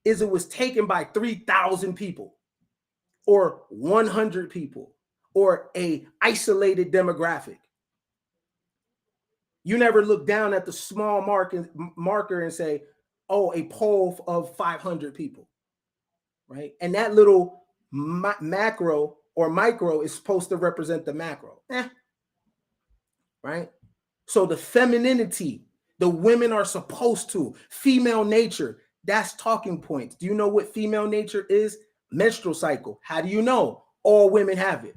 is it was taken by 3,000 people or 100 people or a isolated demographic. You never look down at the small marker and say, oh, a poll of 500 people, right? And that little macro or micro is supposed to represent the macro, right? So the femininity, the women are supposed to, female nature, that's talking points. Do you know what female nature is? Menstrual cycle. How do you know? All women have it.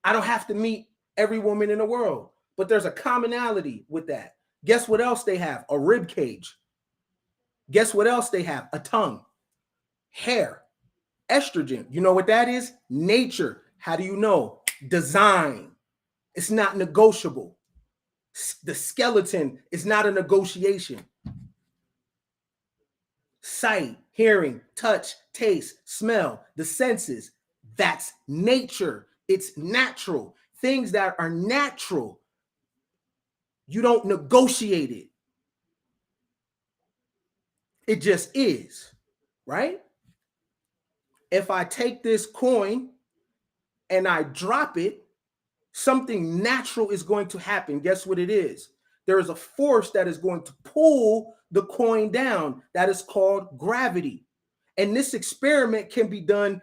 I don't have to meet every woman in the world, but there's a commonality with that. Guess what else they have? A rib cage. Guess what else they have? A tongue, hair, estrogen. You know what that is? Nature. How do you know? Design. It's not negotiable. The skeleton is not a negotiation. Sight, hearing, touch, taste, smell, the senses. That's nature. It's natural. Things that are natural, you don't negotiate it. It just is, right? If I take this coin and I drop it, something natural is going to happen. Guess what it is? There is a force that is going to pull the coin down. That is called gravity. And this experiment can be done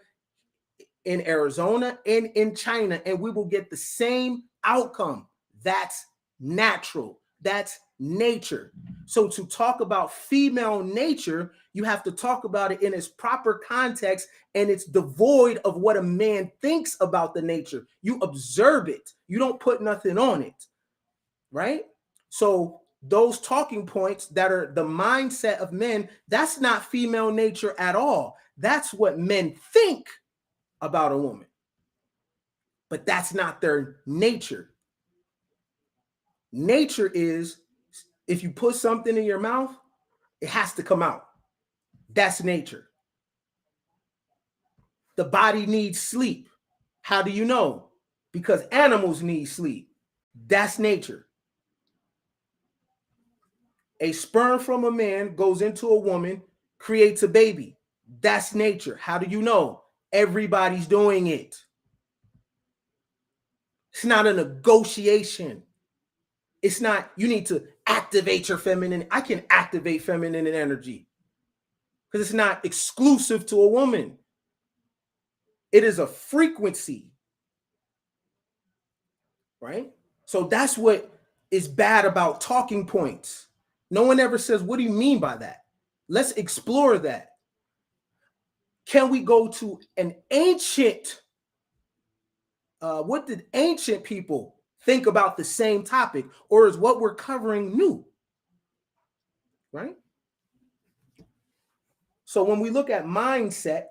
in Arizona and in China, and we will get the same outcome. That's natural. That's nature. So to talk about female nature, you have to talk about it in its proper context, and it's devoid of what a man thinks about the nature. You observe it. You don't put nothing on it, right? So those talking points that are the mindset of men, that's not female nature at all. That's what men think about a woman, but that's not their nature. Nature is, if you put something in your mouth, it has to come out. That's nature. The body needs sleep. How do you know? Because animals need sleep. That's nature. A sperm from a man goes into a woman, creates a baby. That's nature. How do you know? Everybody's doing it. It's not a negotiation. It's not, you need to activate your feminine. I can activate feminine energy because it's not exclusive to a woman. It is a frequency, right? So that's what is bad about talking points. No one ever says, what do you mean by that? Let's explore that. Can we go to an ancient, what did ancient people think about the same topic? Or is what we're covering new? Right? So when we look at mindset,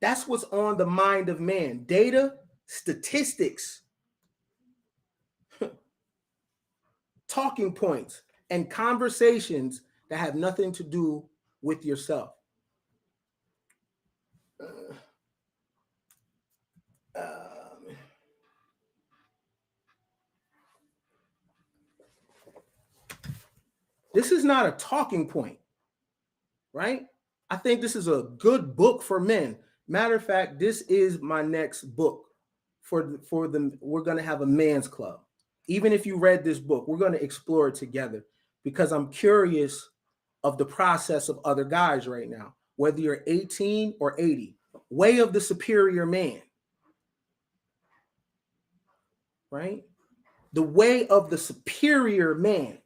that's what's on the mind of man. Data, statistics, talking points, and conversations that have nothing to do with yourself. This is not a talking point, right? I think this is a good book for men. Matter of fact, this is my next book for the we're going to have a man's club. Even if you read this book, we're going to explore it together because I'm curious of the process of other guys right now, whether you're 18 or 80. Way of the superior man, right? The way of the superior man.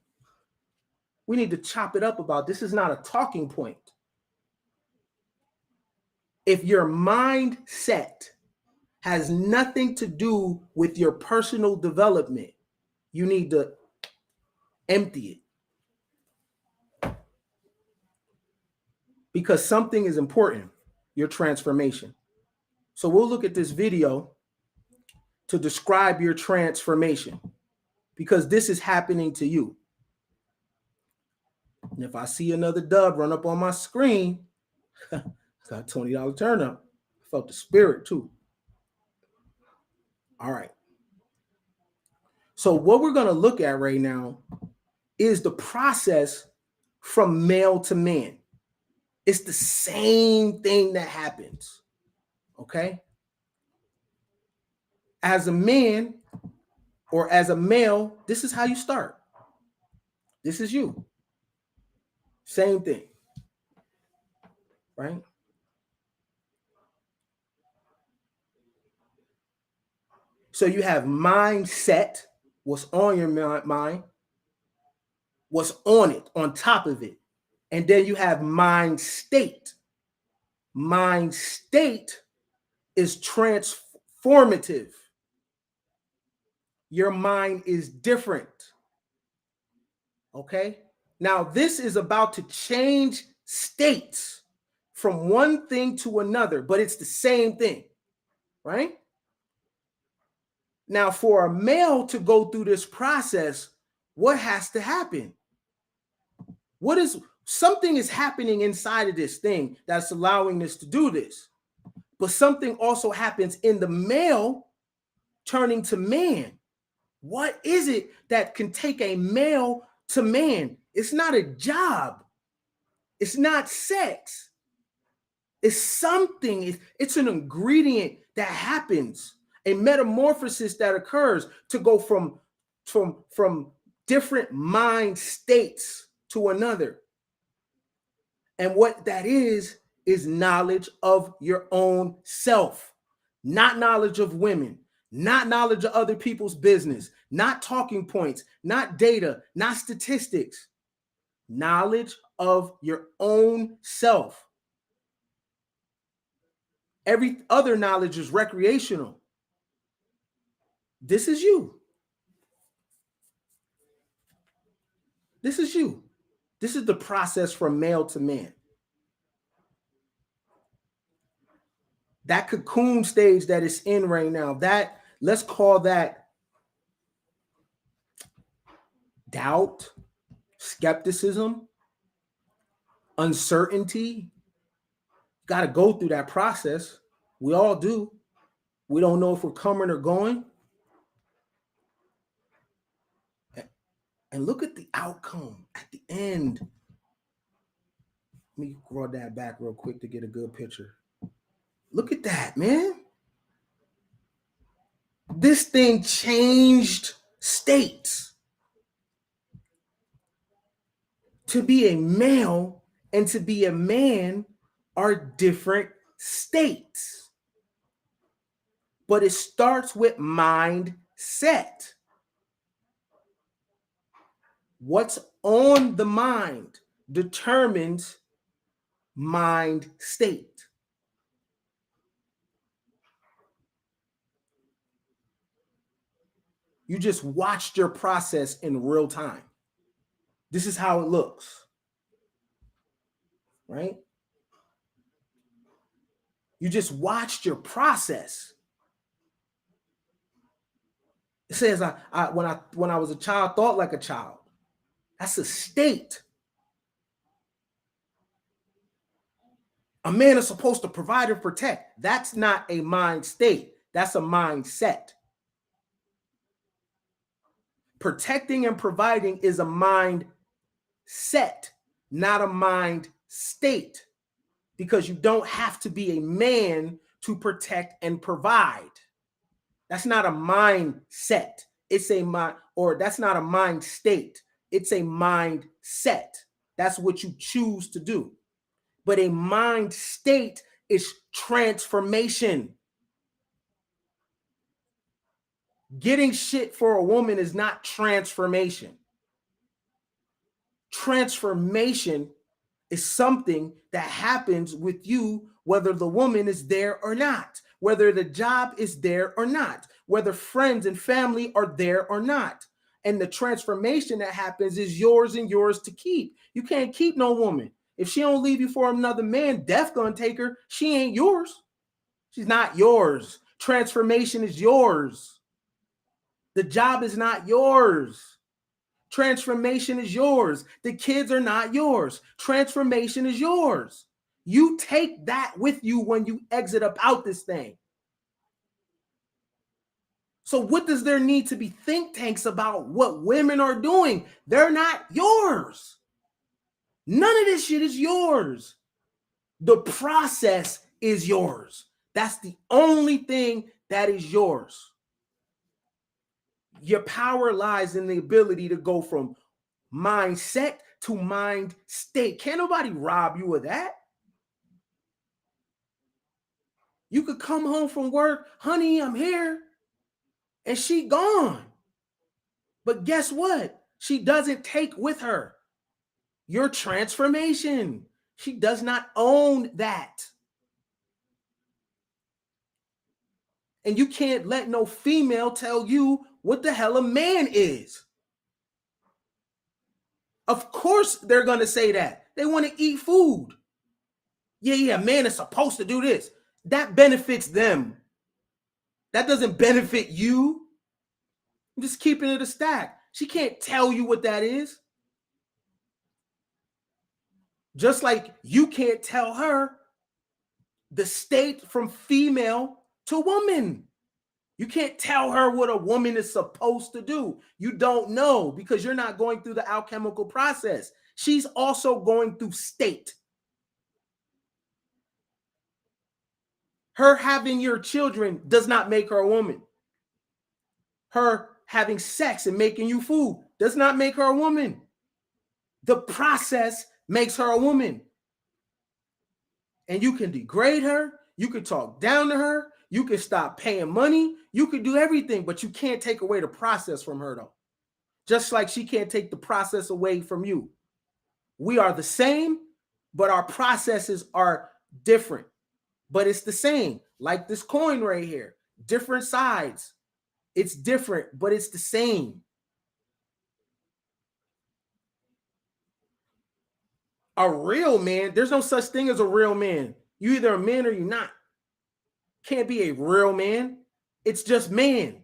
We need to chop it up about this is not a talking point. If your mindset has nothing to do with your personal development, you need to empty it. Because something is important, your transformation. So we'll look at this video to describe your transformation because this is happening to you. And if I see another dub run up on my screen, got $20 turn up. I felt the spirit too. All right. So what we're going to look at right now is the process from male to man. It's the same thing that happens. Okay? As a man or as a male, this is how you start. This is you. Same thing. Right? So you have mindset, what's on your mind, what's on it, on top of it. And then you have mind state. Mind state is transformative. Your mind is different. Okay? Now, this is about to change states from one thing to another, but it's the same thing, right? Now, for a male to go through this process, what has to happen? Something is happening inside of this thing that's allowing this to do this. But something also happens in the male turning to man. What is it that can take a male to man? It's not a job. It's not sex. It's something. It's an ingredient that happens. A metamorphosis that occurs to go from different mind states to another. And what that is knowledge of your own self, not knowledge of women, not knowledge of other people's business, not talking points, not data, not statistics, knowledge of your own self. Every other knowledge is recreational. This is you. This is you. This is the process from male to man. That cocoon stage that it's in right now, that let's call that doubt, skepticism, uncertainty. Got to go through that process. We all do. We don't know if we're coming or going. And look at the outcome at the end. Let me roll that back real quick to get a good picture. Look at that, man. This thing changed states. To be a male and to be a man are different states. But it starts with mindset. What's on the mind determines mind state. You just watched your process in real time. This is how it looks, right? You just watched your process. It says, when I was a child, thought like a child. That's a state. A man is supposed to provide and protect. That's not a mind state. That's a mindset. Protecting and providing is a mind set, not a mind state, because you don't have to be a man to protect and provide. That's not a mindset. It's a mind, or that's not a mind state. It's a mind set. That's what you choose to do. But a mind state is transformation. Getting shit for a woman is not transformation. Transformation is something that happens with you, whether the woman is there or not, whether the job is there or not, whether friends and family are there or not. And the transformation that happens is yours and yours to keep. You can't keep no woman. If she don't leave you for another man, death gonna take her. She ain't yours. She's not yours. Transformation is yours. The job is not yours. Transformation is yours. The kids are not yours. Transformation is yours. You take that with you when you exit up out this thing. So what does there need to be think tanks about what women are doing? They're not yours. None of this shit is yours. The process is yours. That's the only thing that is yours. Your power lies in the ability to go from mindset to mind state. Can't nobody rob you of that. You could come home from work, honey, I'm here, and she gone. But guess what? She doesn't take with her your transformation. She does not own that. And you can't let no female tell you what the hell a man is. Of course they're going to say that. They want to eat food. Yeah, man is supposed to do this. That benefits them. That doesn't benefit you. I'm just keeping it a stack. She can't tell you what that is. Just like you can't tell her the state from female to woman. You can't tell her what a woman is supposed to do. You don't know because you're not going through the alchemical process. She's also going through state. Her having your children does not make her a woman. Her having sex and making you food does not make her a woman. The process makes her a woman. And you can degrade her. You can talk down to her. You can stop paying money. You can do everything, but you can't take away the process from her, though. Just like she can't take the process away from you. We are the same, but our processes are different. But it's the same, like this coin right here. Different sides. It's different, but it's the same. A real man, there's no such thing as a real man. You either a man or you're not. Can't be a real man. It's just man.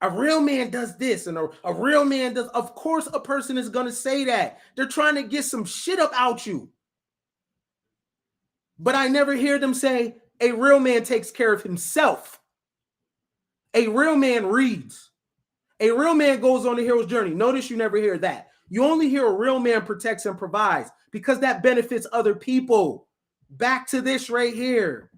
A real man does this and a real man does. Of course, a person is going to say that. They're trying to get some shit up out you. But I never hear them say a real man takes care of himself. A real man reads. A real man goes on the hero's journey. Notice you never hear that. You only hear a real man protects and provides because that benefits other people. Back to this right here.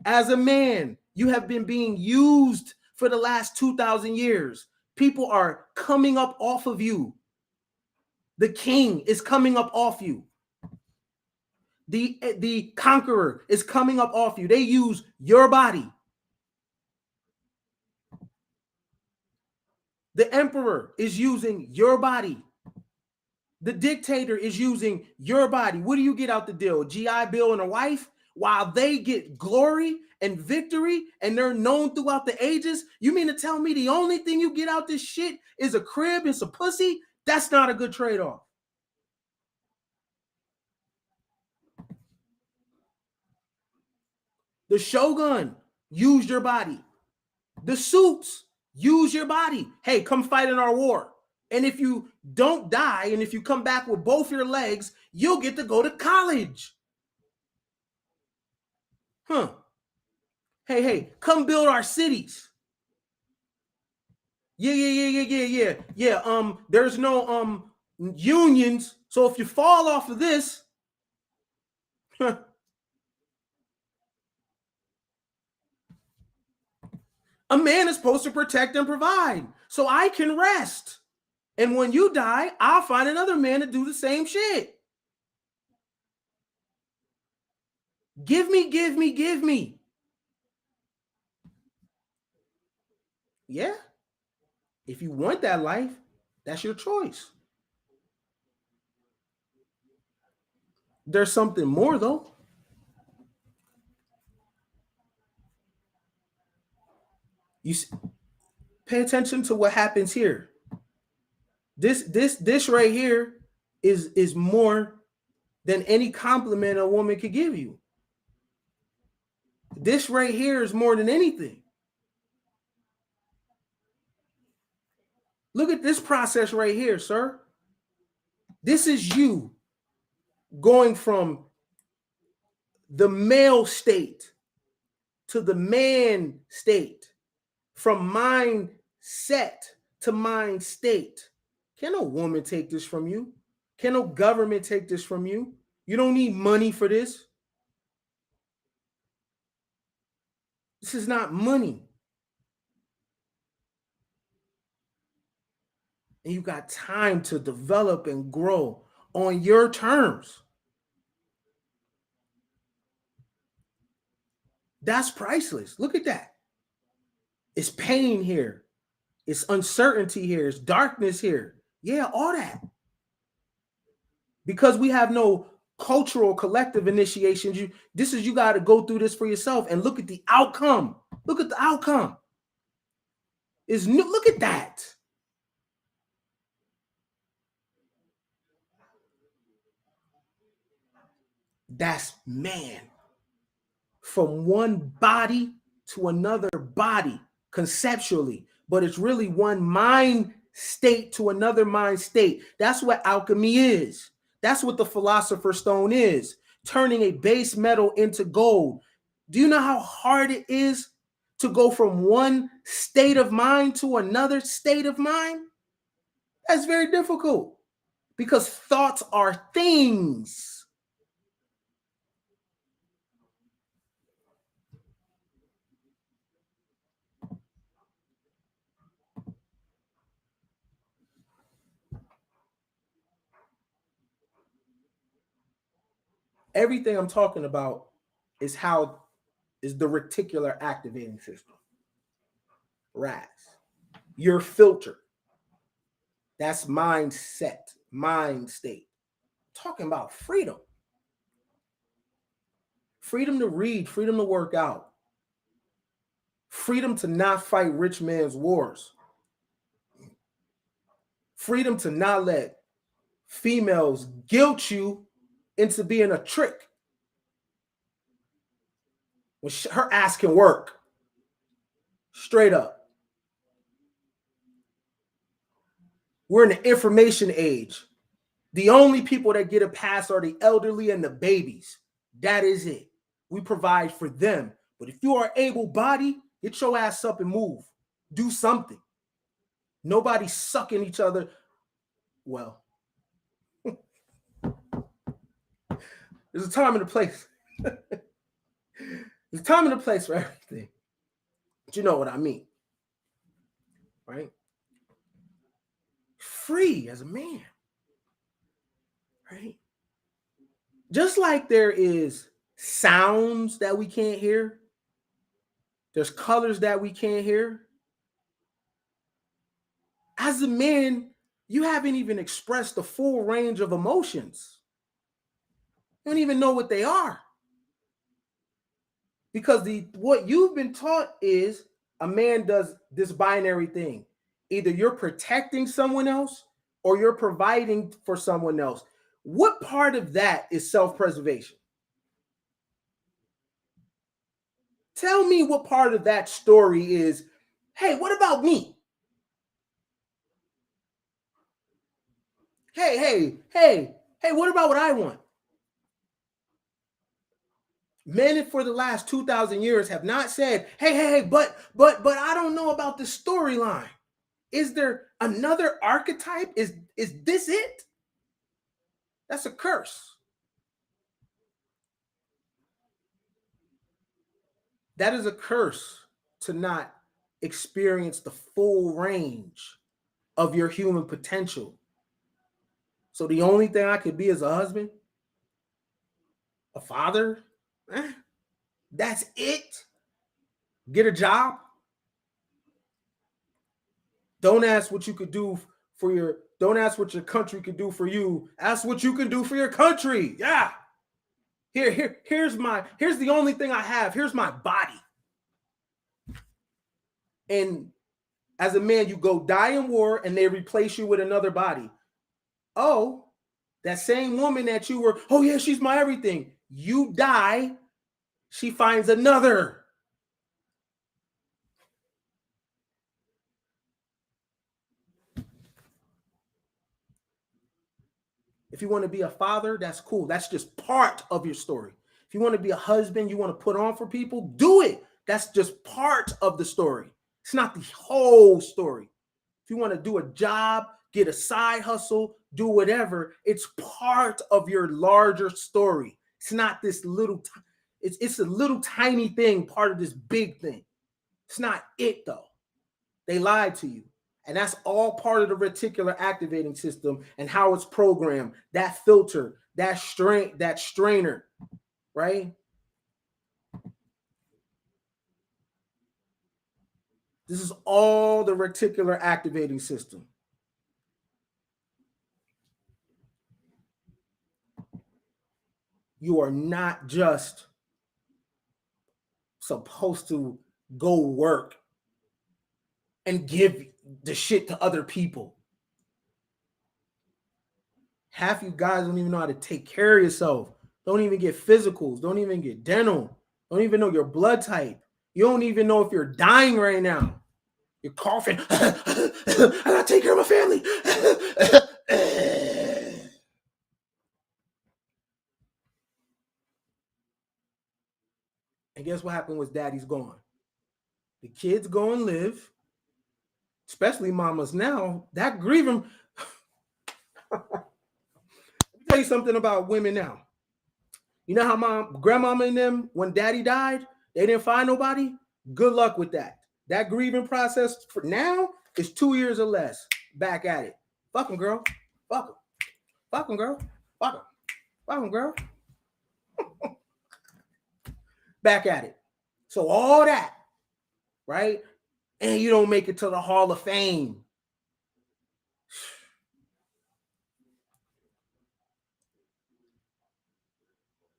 As a man, you have been being used for the last 2,000 years. People are coming up off of you. The king is coming up off you. The conqueror is coming up off you. They use your body. The emperor is using your body. The dictator is using your body. What do you get out the deal? A GI Bill and a wife? while they get glory and victory and they're known throughout the ages? You mean to tell me the only thing you get out this shit is a crib and some pussy? That's not a good trade-off. The Shogun used your body. The Suits use your body. Hey, come fight in our war. And if you don't die and if you come back with both your legs, you'll get to go to college. Huh. Hey, come build our cities. Yeah. There's no unions. So if you fall off of this, a man is supposed to protect and provide so I can rest. And when you die, I'll find another man to do the same shit. Give me. Yeah. If you want that life, that's your choice. There's something more, though. You pay attention to what happens here. This right here is more than any compliment a woman could give you. This right here is more than anything. Look at this process right here, sir. This is you going from the male state to the man state, from mind set to mind state. Can no woman take this from you? Can no government take this from you? You don't need money for this. This is not money. And you got time to develop and grow on your terms. That's priceless. Look at that. It's pain here. It's uncertainty here. It's darkness here. Yeah, all that. Because we have no cultural collective initiations. You got to go through this for yourself and look at the outcome. Look at the outcome. Look at that. That's man. From one body to another body conceptually, but it's really one mind state to another mind state. That's what alchemy is. That's what the philosopher's stone is, turning a base metal into gold. Do you know how hard it is to go from one state of mind to another state of mind? That's very difficult because thoughts are things. Everything I'm talking about is the reticular activating system, RAS. Your filter. That's mindset, mind state. I'm talking about freedom. Freedom to read, freedom to work out. Freedom to not fight rich man's wars. Freedom to not let females guilt you into being a trick. When her ass can work. Straight up. We're in the information age. The only people that get a pass are the elderly and the babies. That is it. We provide for them. But if you are able-bodied, get your ass up and move. Do something. Nobody's sucking each other. Well, there's a time and a place. There's a time and a place for everything. But you know what I mean. Right? Free as a man. Right? Just like there is sounds that we can't hear, there's colors that we can't hear. As a man, you haven't even expressed the full range of emotions. You don't even know what they are. Because what you've been taught is a man does this binary thing. Either you're protecting someone else or you're providing for someone else. What part of that is self-preservation? Tell me what part of that story is, hey, what about me? Hey, what about what I want? Men for the last 2,000 years have not said, hey, but I don't know about the storyline. Is there another archetype? Is this it? That's a curse. That is a curse to not experience the full range of your human potential. So the only thing I could be is a husband, a father, that's it. Get a job. Don't ask what you could do for your, don't ask what your country could do for you. Ask what you can do for your country. Yeah. Here's the only thing I have. Here's my body. And as a man, you go die in war and they replace you with another body. Oh, that same woman that you were, oh yeah, she's my everything. You die, she finds another. If you want to be a father, that's cool. That's just part of your story. If you want to be a husband, you want to put on for people, do it. That's just part of the story. It's not the whole story. If you want to do a job, get a side hustle, do whatever, it's part of your larger story. It's not this little, it's a little tiny thing, part of this big thing. It's not it though. They lied to you. And that's all part of the reticular activating system and how it's programmed, that filter, that strainer, right? This is all the reticular activating system. You are not just supposed to go work and give the shit to other people. Half you guys don't even know how to take care of yourself. Don't even get physicals. Don't even get dental. Don't even know your blood type. You don't even know if you're dying right now. You're coughing. I gotta take care of my family. And guess what happened was daddy's gone. The kids go and live, especially mamas now, that grieving. Let me tell you something about women now. You know how grandmama and them, when daddy died, they didn't find nobody? Good luck with that. That grieving process for now is 2 years or less. Back at it. Fuck 'em, girl. Fuck 'em. Fuck 'em, girl. Fuck 'em. Fuck 'em, girl. Back at it. So all that, right? And you don't make it to the Hall of Fame.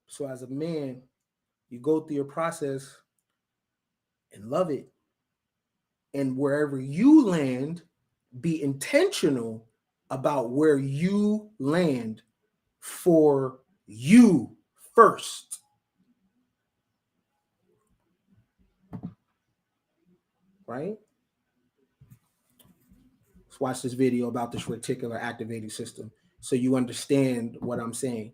So as a man, you go through your process and love it. And wherever you land, be intentional about where you land for you first. Right? Let's watch this video about this reticular activating system so you understand what I'm saying.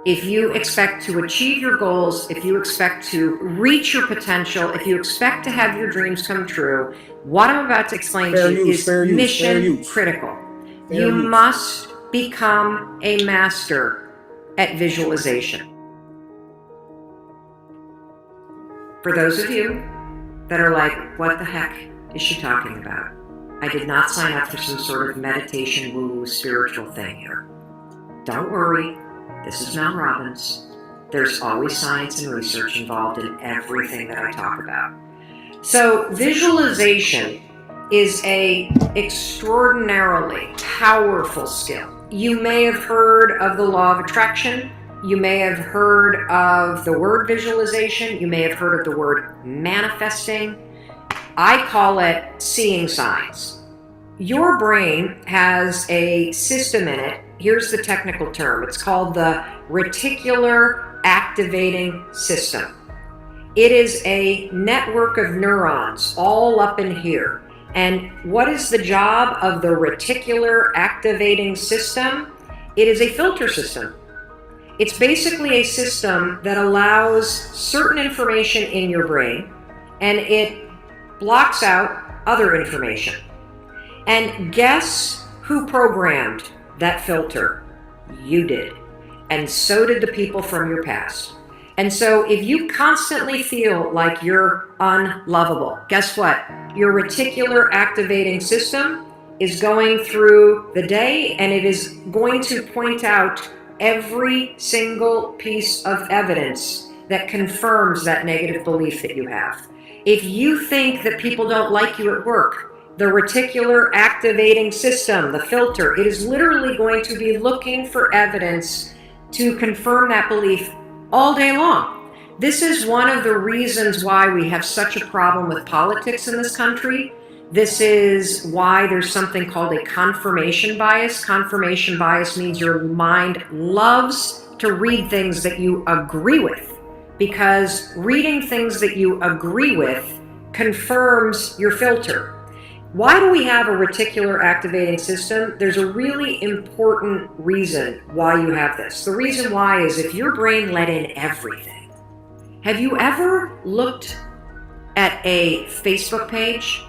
If you expect to achieve your goals, if you expect to reach your potential, if you expect to have your dreams come true, what I'm about to explain to you is mission critical. You must become a master at visualization. For those of you that are like, what the heck is she talking about? I did not sign up for some sort of meditation woo spiritual thing here. Don't worry, this is Mel Robbins. There's always science and research involved in everything that I talk about. So visualization is a extraordinarily powerful skill. You may have heard of the law of attraction. You may have heard of the word visualization. You may have heard of the word manifesting. I call it seeing signs. Your brain has a system in it. Here's the technical term. It's called the reticular activating system. It is a network of neurons all up in here. And what is the job of the reticular activating system? It is a filter system. It's basically a system that allows certain information in your brain and it blocks out other information. And guess who programmed that filter? You did. And so did the people from your past. And so if you constantly feel like you're unlovable, guess what? Your reticular activating system is going through the day and it is going to point out every single piece of evidence that confirms that negative belief that you have. If you think that people don't like you at work, the reticular activating system, the filter, it is literally going to be looking for evidence to confirm that belief all day long. This is one of the reasons why we have such a problem with politics in this country. This is why there's something called a confirmation bias. Confirmation bias means your mind loves to read things that you agree with, because reading things that you agree with confirms your filter. Why do we have a reticular activating system? There's a really important reason why you have this. The reason why is if your brain let in everything. Have you ever looked at a Facebook page?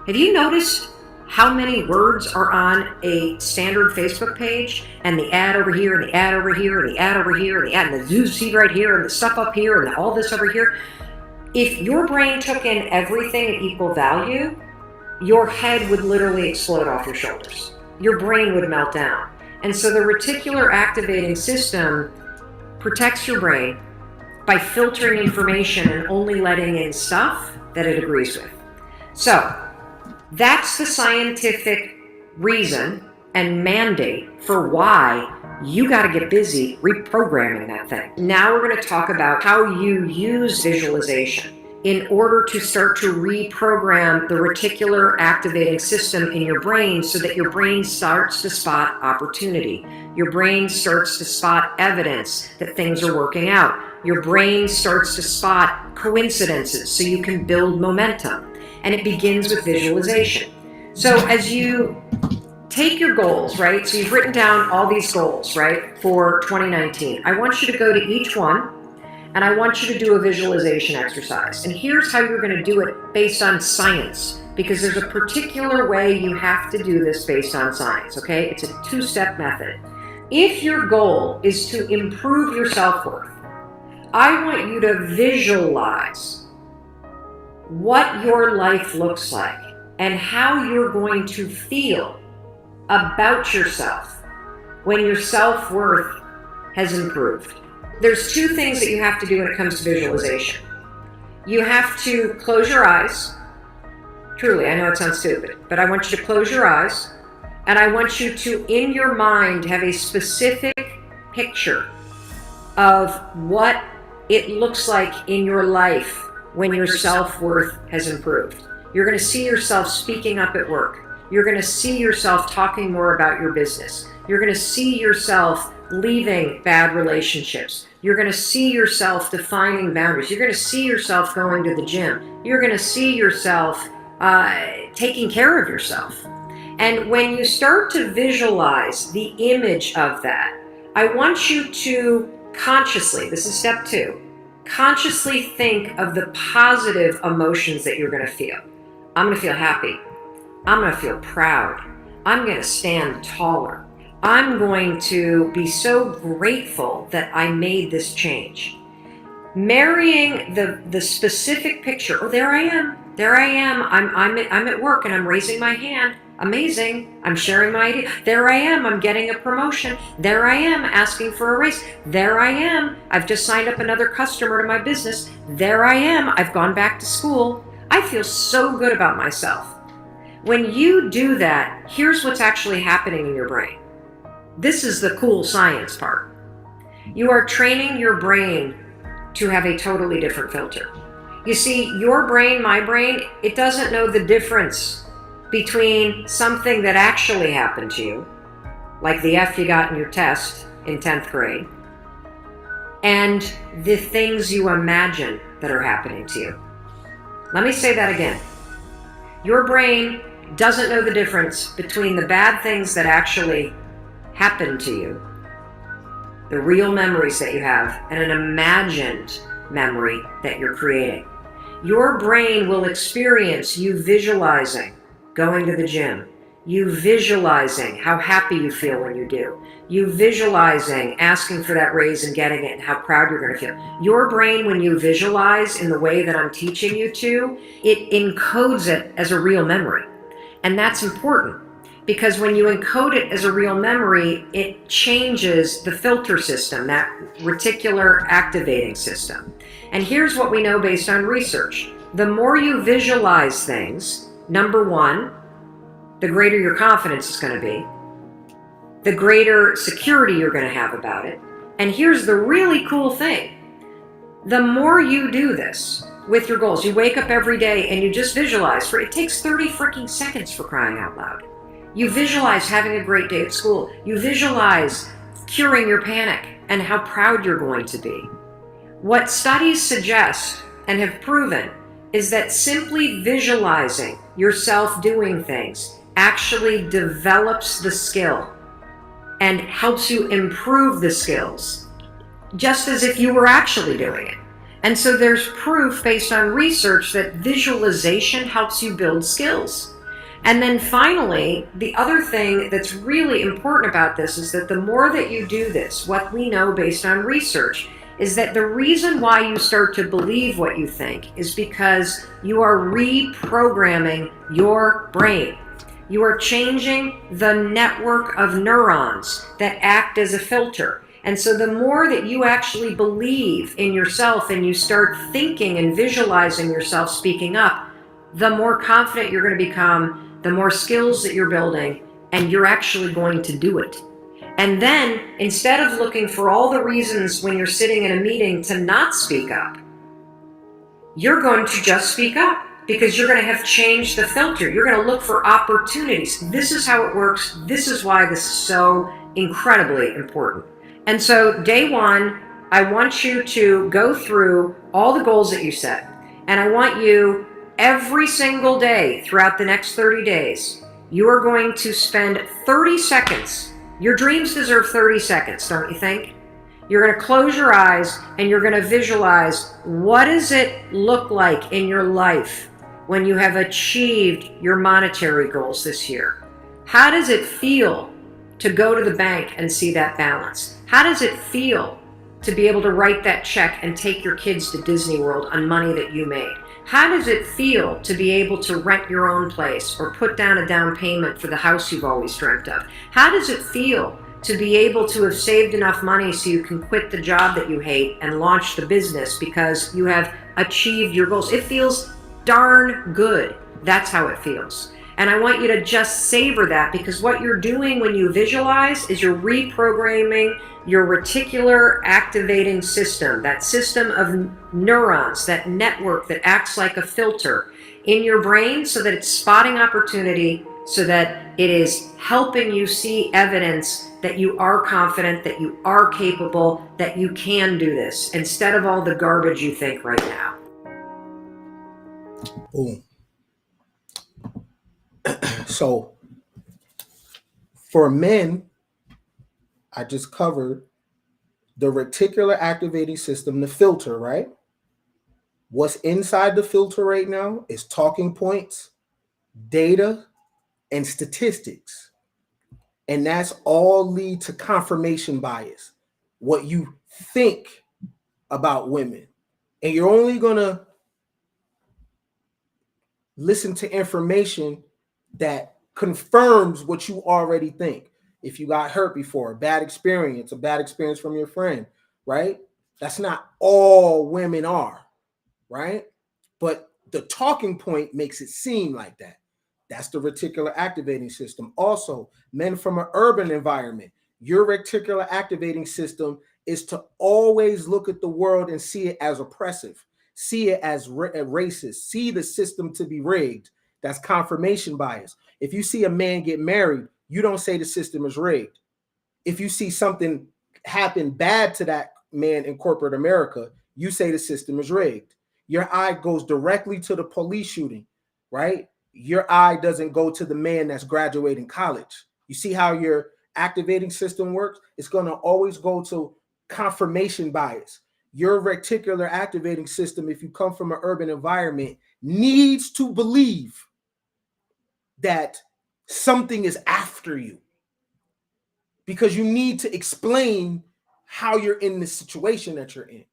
Have you noticed how many words are on a standard Facebook page? And the ad over here, and the ad over here, and the ad over here, and the ad, and the news feed right here, and the stuff up here, and all this over here. If your brain took in everything at equal value, your head would literally explode off your shoulders. Your brain would melt down. And so the reticular activating system protects your brain by filtering information and only letting in stuff that it agrees with. So that's the scientific reason and mandate for why you got to get busy reprogramming that thing. Now we're going to talk about how you use visualization in order to start to reprogram the reticular activating system in your brain so that your brain starts to spot opportunity. Your brain starts to spot evidence that things are working out. Your brain starts to spot coincidences so you can build momentum. And it begins with visualization. So as you take your goals, right? So you've written down all these goals, right, for 2019. I want you to go to each one and I want you to do a visualization exercise. And here's how you're going to do it based on science, because there's a particular way you have to do this based on science, okay? It's a two-step method. If your goal is to improve your self-worth, I want you to visualize what your life looks like and how you're going to feel about yourself when your self-worth has improved. There's two things that you have to do when it comes to visualization. You have to close your eyes. Truly, I know it sounds stupid, but I want you to close your eyes, and I want you to, in your mind, have a specific picture of what it looks like in your life when your self-worth has improved. You're going to see yourself speaking up at work. You're going to see yourself talking more about your business. You're going to see yourself leaving bad relationships. You're going to see yourself defining boundaries. You're going to see yourself going to the gym. You're going to see yourself taking care of yourself. And when you start to visualize the image of that, I want you to consciously, this is step 2, consciously think of the positive emotions that you're going to feel. I'm going to feel happy. I'm going to feel proud. I'm going to stand taller. I'm going to be so grateful that I made this change. Marrying the specific picture, oh, there I am. I'm at work and I'm raising my hand Amazing. I'm sharing my idea. There I am. I'm getting a promotion. There I am asking for a raise. There I am. I've just signed up another customer to my business. There I am. I've gone back to school. I feel so good about myself. When you do that, here's what's actually happening in your brain. This is the cool science part. You are training your brain to have a totally different filter. You see, your brain, my brain, it doesn't know the difference between something that actually happened to you, like the F you got in your test in 10th grade, and the things you imagine that are happening to you. Let me say that again. Your brain doesn't know the difference between the bad things that actually happened to you, the real memories that you have, and an imagined memory that you're creating. Your brain will experience you visualizing going to the gym, you visualizing how happy you feel when you do, you visualizing asking for that raise and getting it and how proud you're going to feel. Your brain, when you visualize in the way that I'm teaching you to, it encodes it as a real memory. And that's important because when you encode it as a real memory, it changes the filter system, that reticular activating system. And here's what we know based on research. The more you visualize things, number one, the greater your confidence is going to be, the greater security you're going to have about it. And here's the really cool thing. The more you do this with your goals, you wake up every day and you just visualize it takes 30 freaking seconds for crying out loud. You visualize having a great day at school. You visualize curing your panic and how proud you're going to be. What studies suggest and have proven is that simply visualizing yourself doing things actually develops the skill and helps you improve the skills, just as if you were actually doing it. And so there's proof based on research that visualization helps you build skills. And then finally, the other thing that's really important about this is that the more that you do this, what we know based on research is that the reason why you start to believe what you think is because you are reprogramming your brain. You are changing the network of neurons that act as a filter. And so the more that you actually believe in yourself and you start thinking and visualizing yourself speaking up, the more confident you're going to become, the more skills that you're building, and you're actually going to do it. And then, instead of looking for all the reasons when you're sitting in a meeting to not speak up, you're going to just speak up because you're going to have changed the filter. You're going to look for opportunities. This is how it works. This is why this is so incredibly important. And so, day one, I want you to go through all the goals that you set. And I want you, every single day throughout the next 30 days, you are going to spend 30 seconds. Your dreams deserve 30 seconds, don't you think? You're going to close your eyes and you're going to visualize, what does it look like in your life when you have achieved your monetary goals this year? How does it feel to go to the bank and see that balance? How does it feel to be able to write that check and take your kids to Disney World on money that you made? How does it feel to be able to rent your own place or put down a down payment for the house you've always dreamt of? How does it feel to be able to have saved enough money so you can quit the job that you hate and launch the business because you have achieved your goals? It feels darn good. That's how it feels. And I want you to just savor that, because what you're doing when you visualize is you're reprogramming your reticular activating system, that system of neurons, that network that acts like a filter in your brain so that it's spotting opportunity, so that it is helping you see evidence that you are confident, that you are capable, that you can do this, instead of all the garbage you think right now. Boom. So for men, I just covered the reticular activating system, the filter, right? What's inside the filter right now is talking points, data, and statistics. And that's all lead to confirmation bias, what you think about women. And you're only going to listen to information that confirms what you already think. If you got hurt before, a bad experience from your friend, right? That's not all women are, right? But the talking point makes it seem like that. That's the reticular activating system. Also, men from an urban environment, your reticular activating system is to always look at the world and see it as oppressive, see it as racist, see the system to be rigged. That's confirmation bias. If you see a man get married, you don't say the system is rigged. If you see something happen bad to that man in corporate America, you say the system is rigged. Your eye goes directly to the police shooting, right? Your eye doesn't go to the man that's graduating college. You see how your activating system works? It's going to always go to confirmation bias. Your reticular activating system, if you come from an urban environment, needs to believe that something is after you, because you need to explain how you're in the situation that you're in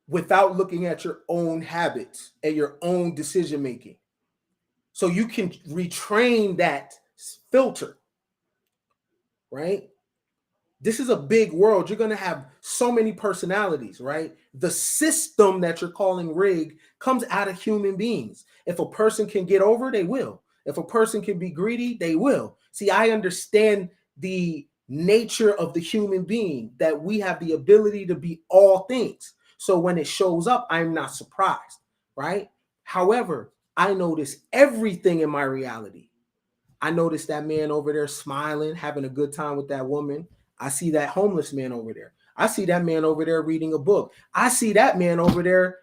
without looking at your own habits and your own decision making. So you can retrain that filter, right? This is a big world. You're going to have so many personalities, right? The system that you're calling rigged comes out of human beings. If a person can get over, they will. If a person can be greedy, they will. See, I understand the nature of the human being, that we have the ability to be all things. So when it shows up, I'm not surprised, right? However, I notice everything in my reality. I notice that man over there smiling, having a good time with that woman. I see that homeless man over there. I see that man over there reading a book. I see that man over there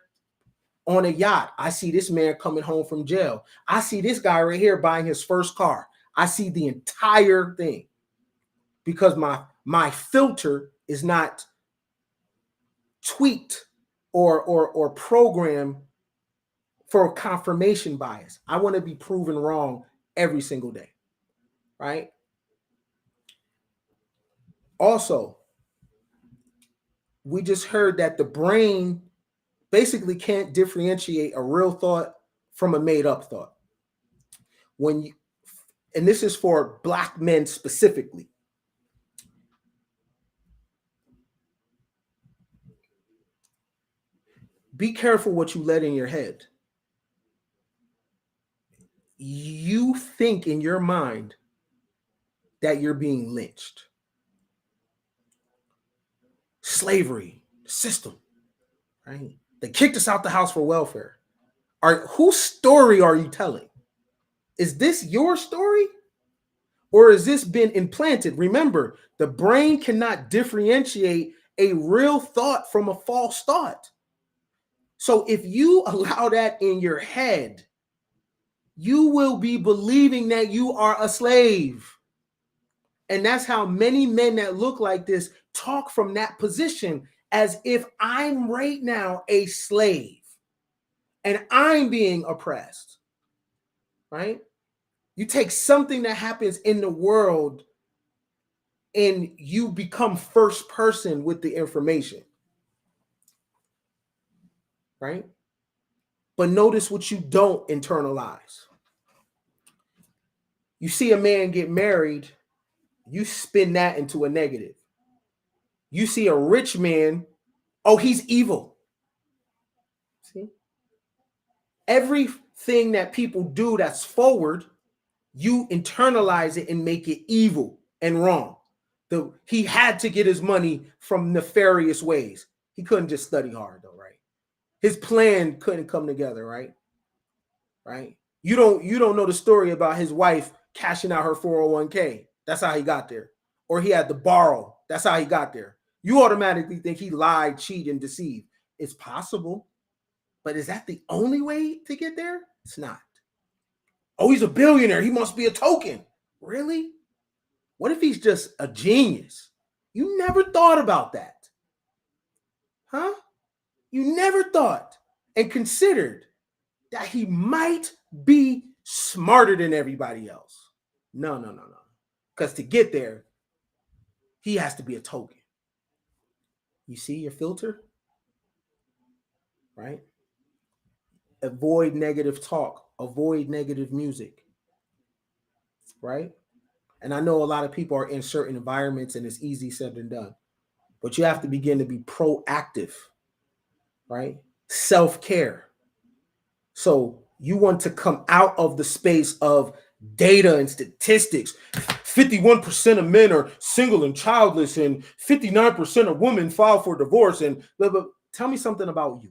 on a yacht. I see this man coming home from jail. I see this guy right here buying his first car. I see the entire thing because my filter is not tweaked or programmed for confirmation bias. I want to be proven wrong every single day, right? Also, we just heard that the brain basically can't differentiate a real thought from a made-up thought. And this is for Black men specifically. Be careful what you let in your head. You think in your mind that you're being lynched. Slavery, system, right? They kicked us out the house for welfare. Whose story are you telling? Is this your story? Or has this been implanted? Remember, the brain cannot differentiate a real thought from a false thought. So if you allow that in your head, you will be believing that you are a slave. And that's how many men that look like this talk from that position, as if I'm right now a slave and I'm being oppressed, right? You take something that happens in the world and you become first person with the information, right? But notice what you don't internalize. You see a man get married, you spin that into a negative. You see a rich man, oh, he's evil. See? Everything that people do that's forward, you internalize it and make it evil and wrong. He had to get his money from nefarious ways. He couldn't just study hard though, right? His plan couldn't come together, right? Right? You don't know the story about his wife cashing out her 401k. That's how he got there. Or he had to borrow. That's how he got there. You automatically think he lied, cheated, and deceived. It's possible. But is that the only way to get there? It's not. Oh, he's a billionaire. He must be a token. Really? What if he's just a genius? You never thought about that. Huh? You never thought and considered that he might be smarter than everybody else. No. Because to get there, he has to be a token. You see your filter? Right? Avoid negative talk avoid negative music, right? And I know a lot of people are in certain environments and it's easy said than done, but you have to begin to be proactive, right? Self-care. So you want to come out of the space of data and statistics. 51% of men are single and childless, and 59% of women file for divorce. And blah, blah. Tell me something about you.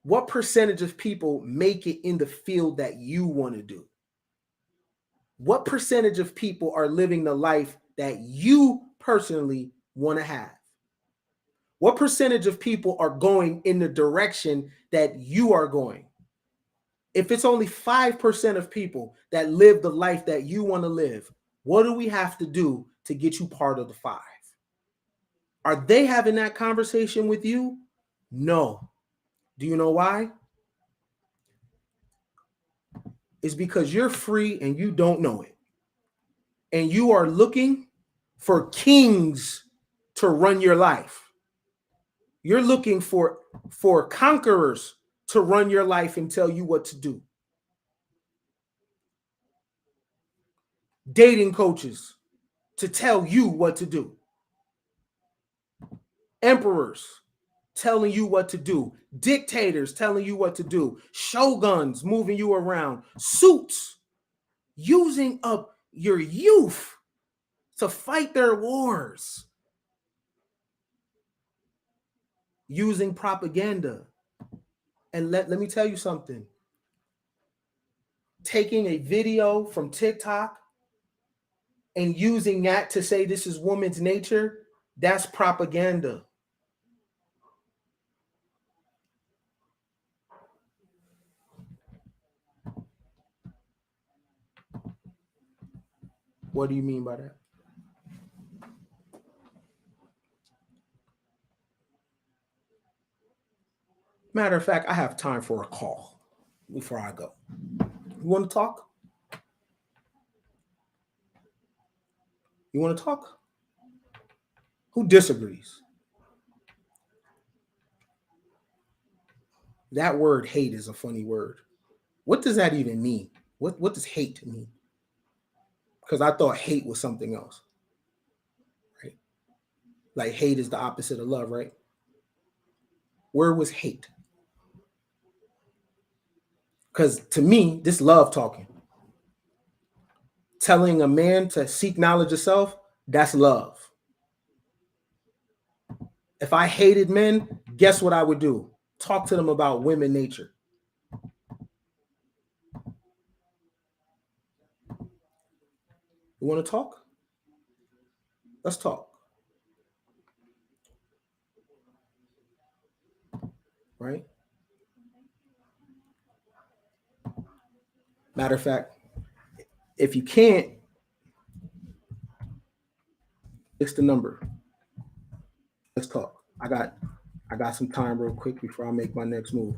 What percentage of people make it in the field that you want to do? What percentage of people are living the life that you personally want to have? What percentage of people are going in the direction that you are going? If it's only 5% of people that live the life that you want to live, what do we have to do to get you part of the 5? Are they having that conversation with you? No. Do you know why? It's because you're free and you don't know it. And you are looking for kings to run your life. You're looking for conquerors to run your life and tell you what to do. Dating coaches to tell you what to do. Emperors telling you what to do. Dictators telling you what to do. Shoguns moving you around. Suits using up your youth to fight their wars. Using propaganda. And let me tell you something. Taking a video from TikTok and using that to say this is woman's nature, that's propaganda. What do you mean by that? Matter of fact, I have time for a call before I go. You want to talk? You want to talk? Who disagrees? That word hate is a funny word. What does that even mean? What does hate mean? Because I thought hate was something else, right? Like hate is the opposite of love, right? Where was hate? Because to me, this love talking. Telling a man to seek knowledge of self, that's love. If I hated men, guess what I would do? Talk to them about women nature. You want to talk? Let's talk. Right? Matter of fact, if you can't, it's the number. Let's talk. I got some time real quick before I make my next move.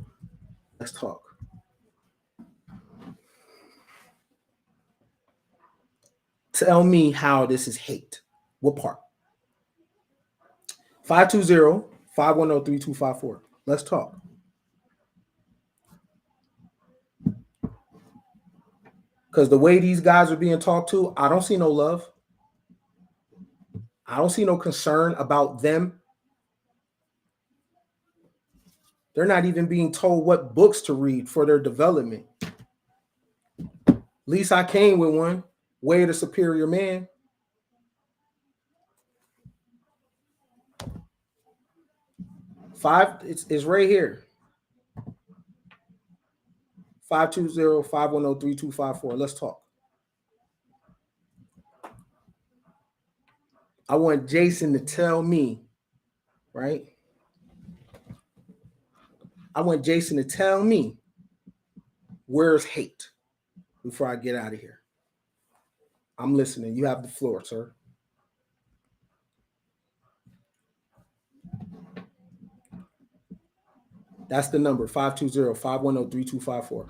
Let's talk. Tell me how this is hate. What part? 520-510-3254. Let's talk. Because the way these guys are being talked to, I don't see no love. I don't see no concern about them. They're not even being told what books to read for their development. At least I came with one. Way of the Superior Man. It's right here. 520-510-3254. Let's talk. I want Jason to tell me, right? I want Jason to tell me where's hate before I get out of here. I'm listening. You have the floor, sir. That's the number, 520-510-3254.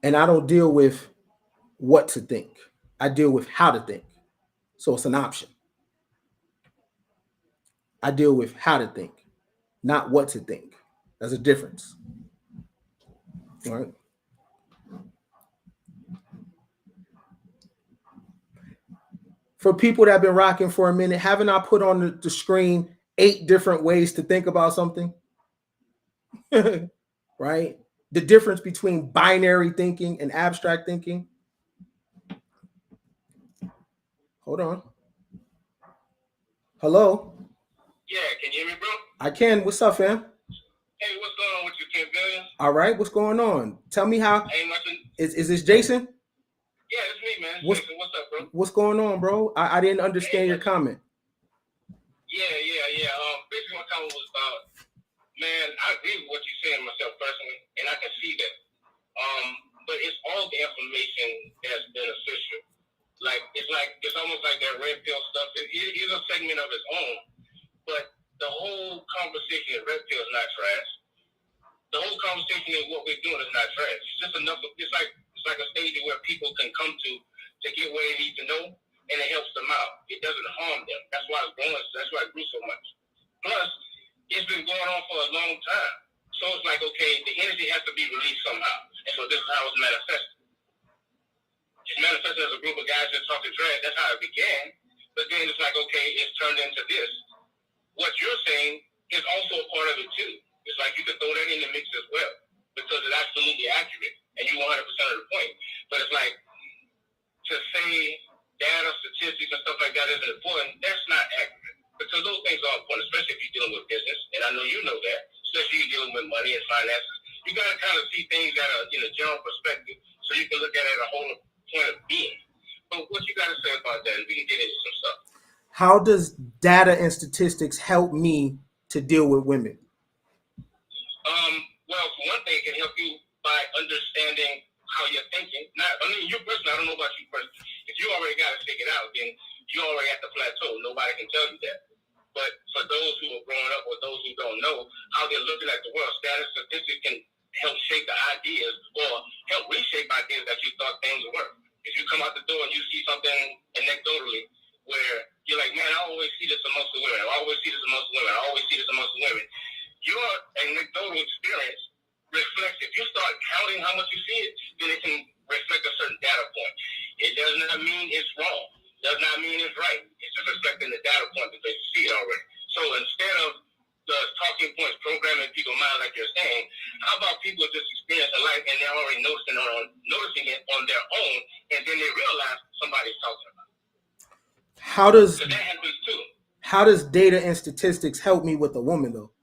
And I don't deal with what to think. I deal with how to think. So it's an option. I deal with how to think, not what to think. There's a difference. All right. For people that have been rocking for a minute, haven't I put on the screen 8 different ways to think about something? Right? The difference between binary thinking and abstract thinking. Hold on. Hello? Yeah, can you hear me, bro? I can. What's up, fam? Hey, what's going on with you, 10 billion? All right. What's going on? Tell me how. Ain't nothing. Is this Jason? Yeah, it's me, man. What's, Jason, what's up, bro? What's going on, bro? I didn't understand your comment. Yeah. Basically, my comment was about, man, I agree with what you're saying myself personally, and I can see that. But it's all the information that's beneficial. It's almost like that red pill stuff. It is a segment of its own, but the whole conversation of red pill is not trash. The whole conversation of what we're doing is not trash. It's just enough. It's like a stage where people can come to get where they need to know, and it helps them out. It doesn't harm them. That's why it's growing. That's why it grew so much. Plus, it's been going on for a long time. So it's like, okay, the energy has to be released somehow. And so this is how it's manifested. It's manifested as a group of guys that talk to dread. That's how it began. But then it's like, okay, it's turned into this. What you're saying is also a part of it too. It's like you could throw that in the mix as well, because it's absolutely accurate and you 100% of the point. But it's like, to say data, statistics, and stuff like that isn't important, that's not accurate. Because those things are important, especially if you're dealing with business. And I know you know that, especially if you're dealing with money and finances. You got to kind of see things at a general perspective so you can look at it at a whole point of being. But what you got to say about that? We can get into some stuff. How does data and statistics help me to deal with women? Well, for one thing, it can help you by understanding how you're thinking. You personally, I don't know about you personally. If you already got it figured out, then you already at the plateau. Nobody can tell you that. But for those who are growing up or those who don't know how they're looking at the world, status statistics can help shape the ideas or help reshape ideas that you thought things were. If you come out the door and you see something anecdotally where you're like, man, I always see this amongst the women. I always see this amongst the women. I always see this amongst the women. Your anecdotal experience reflects, if you start counting how much you see it, then it can reflect a certain data point. It does not mean it's wrong. It does not mean it's right. It's just reflecting the data point because you see it already. So instead of the talking points programming people's mind like you're saying, how about people just experiencing life and they're already noticing it on their own, and then they realize somebody's talking about it. So that happens too. How does data and statistics help me with a woman though?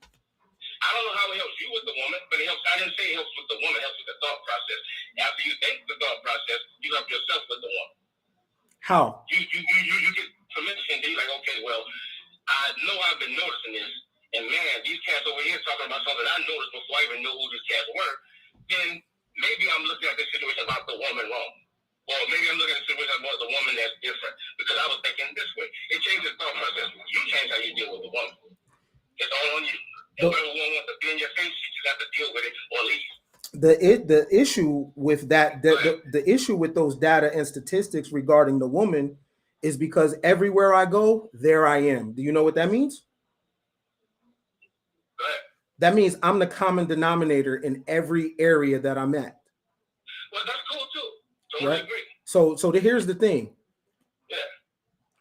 I don't know how it helps you with the woman, but it helps. I didn't say it helps with the woman. It helps with the thought process. After you think the thought process, you help yourself with the woman. How? You get permission. Then you're like, okay, well, I know I've been noticing this, and man, these cats over here talking about something I noticed before I even knew who these cats were. Then maybe I'm looking at this situation about the woman wrong, or maybe I'm looking at the situation about the woman that's different because I was thinking this way. It changes the thought process. You change how you deal with the woman. It's all on you. And whoever wants to be in your face, you just have to deal with it or leave. The issue with that, the issue with those data and statistics regarding the woman is because everywhere I go, there I am. Do you know what that means? Go ahead. That means I'm the common denominator in every area that I'm at. Well, that's cool too. Totally agree. So here's the thing. Yeah.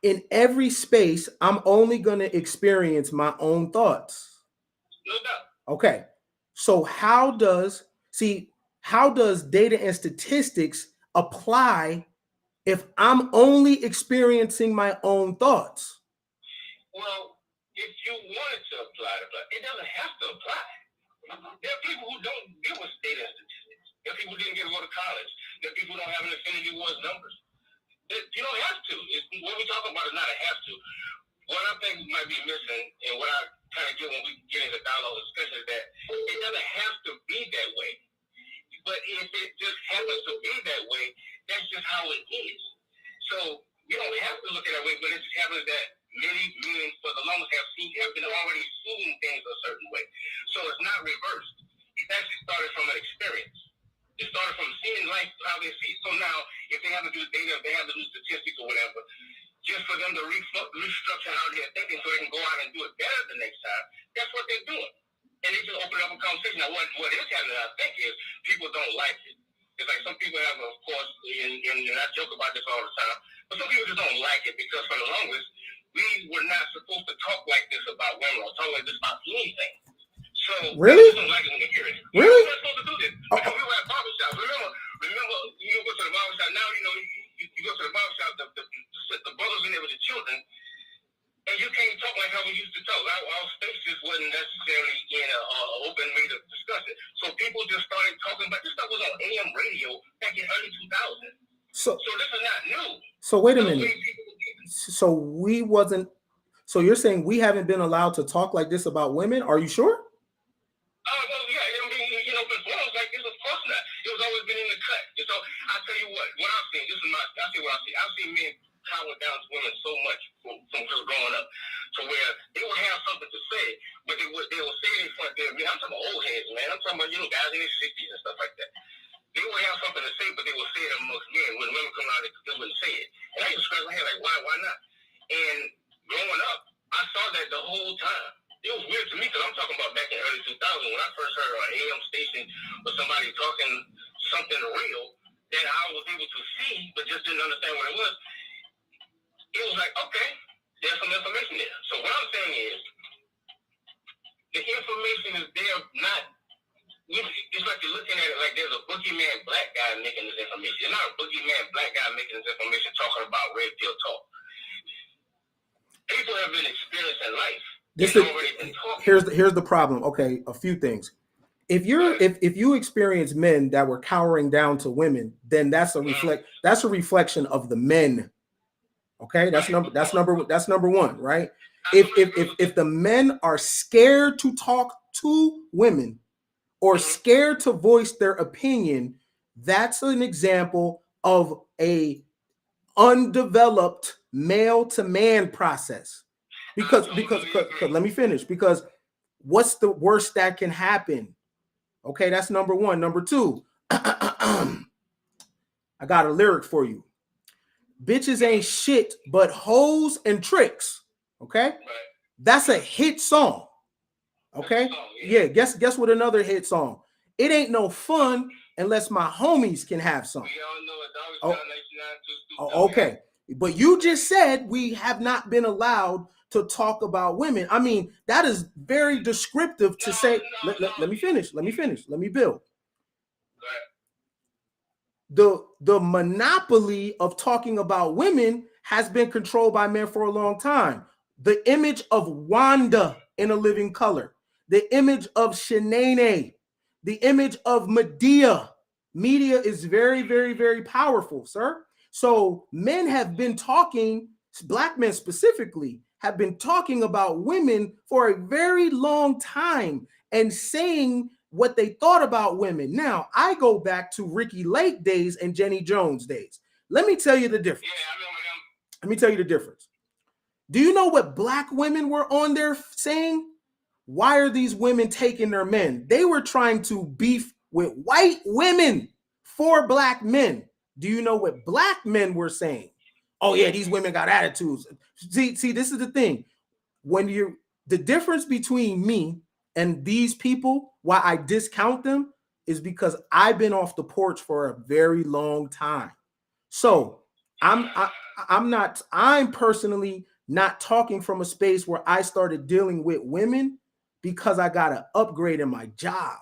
In every space, I'm only going to experience my own thoughts. No doubt. Okay. So how does data and statistics apply if I'm only experiencing my own thoughts? Well, if you wanted to apply it doesn't have to apply. There are people who don't deal with data and statistics. There are people who didn't get to go to college. There are people who don't have an affinity towards numbers. You don't have to. What we're talking about is not a have to. What I think might be missing, and what I kind of get when we get into dialogue discussion, is that it doesn't have to be that way. But if it just happens to be that way, that's just how it is. So you don't have to look at it that way, but it just happens that many men for the longest have been already seeing things a certain way. So it's not reversed. It actually started from an experience. It started from seeing life have to do data, they have to do statistics or whatever, just for them to restructure how they're thinking so they can go out and do it better the next time. That's what they're doing. And they just open up a conversation. Now, what is happening, I think, is people don't like it. It's like some people have, of course, and I joke about this all the time, but some people just don't like it because for the longest, we were not supposed to talk like this about women or talk like this about anything. So, really? People don't like it when they hear it. Really? We weren't supposed to do this. Because we were at barbershops. Remember, you go to the barbershop now, you go to the barbershop, the brothers in there with the children, and you can't talk like how we used to talk. Our spaces wasn't necessarily in an open way to discuss it. So people just started talking about this stuff was on AM radio back in early 2000. So this is not new. So wait a minute. So you're saying we haven't been allowed to talk like this about women? Are you sure? Well, yeah. I mean, before it was like this, of course not. It was always been in the cut. And so I tell you what I've seen. I'll say what I've seen. I've seen men cower down to women so much from just growing up, to where they would have something to say, but they would say it in front of them. I'm talking about old heads, man. I'm talking about guys in their 60s and stuff like that. They would have something to say, but they would say it amongst men. When women come out, they wouldn't say it. And I used to scratch my head like, why not? And growing up, I saw that the whole time. It was weird to me because I'm talking about back in early 2000 when I first heard an AM station with somebody talking something real that I was able to see, but just didn't understand what it was. It was like, okay, there's some information there. So what I'm saying is, the information is there, it's like you're looking at it like there's a boogeyman black guy making this information. It's not a boogeyman black guy making this information talking about red pill talk. People have been experiencing life. Here's the problem. Okay, a few things. If you experience men that were cowering down to women, then that's a reflection of the men. Okay, that's number one, right? If the men are scared to talk to women or scared to voice their opinion, that's an example of a undeveloped male to man process. Because let me finish. Because what's the worst that can happen? Okay, that's number one. Number two, I got a lyric for you. Bitches ain't shit but hoes and tricks. Okay, that's a hit song. Okay, yeah. Guess what? Another hit song. It ain't no fun unless my homies can have some. We all know it. Okay, but you just said we have not been allowed to talk about women. I mean, that is very descriptive to say. Let me finish. Let me build. The monopoly of talking about women has been controlled by men for a long time. The image of Wanda in A Living Color, the image of Shanae, the image of Medea. Media is very, very, very powerful, sir. So men have been talking, black men specifically, have been talking about women for a very long time and saying what they thought about women. Now, I go back to Ricky Lake days and Jenny Jones days. Let me tell you the difference. Let me tell you the difference. Do you know what black women were on there saying? Why are these women taking their men? They were trying to beef with white women for black men. Do you know what black men were saying? Oh yeah, these women got attitudes. See, this is the thing. The difference between me and these people, why I discount them, is because I've been off the porch for a very long time. So I'm personally not talking from a space where I started dealing with women because I got an upgrade in my job,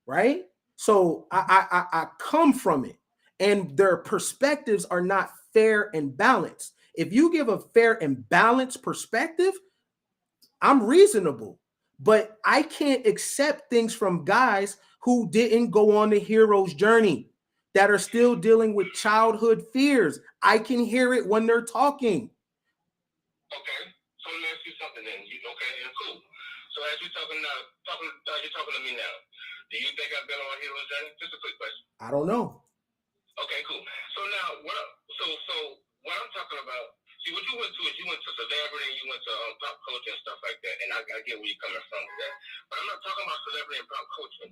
right? So I come from it, and their perspectives are not fair and balanced. If you give a fair and balanced perspective, I'm reasonable, but I can't accept things from guys who didn't go on the hero's journey, that are still dealing with childhood fears. I can hear it when they're talking. Okay, so let me ask you something then. Okay, cool. So as you're talking to me now, do you think I've been on a hero's journey? Just a quick question. I don't know. Okay, cool. So now, what I'm talking about, see, what you went to is you went to celebrity, you went to pop culture and stuff like that, and I get where you're coming from with that. But I'm not talking about celebrity and pop culture.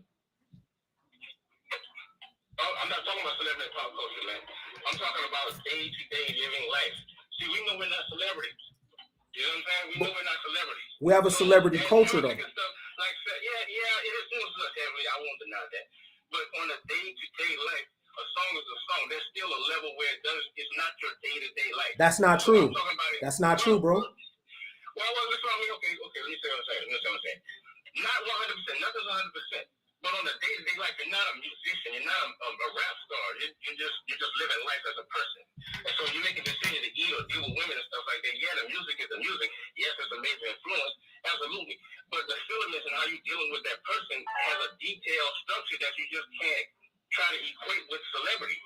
I'm not talking about celebrity pop culture, man. I'm talking about day-to-day living life. See, we know we're not celebrities. You know what I'm saying? We know we're not celebrities. We have a celebrity culture, though. Stuff, like, yeah, it is influenced us heavily. I won't deny that. But on a day-to-day life, a song is a song. There's still a level where it's not your day-to-day life. That's not true. That's not true, bro. Well, listen, I mean, okay, let me say what I'm saying. Not 100%, nothing's 100%. But on a day-to-day life, you're not a musician, you're not a rap star. You're just living life as a person. And so you make a decision to eat or deal with women and stuff like that. Yeah, the music is the music. Yes, it's a major influence. Absolutely. But the filament and how you're dealing with that person has a detailed structure that you just can't try to equate with celebrity.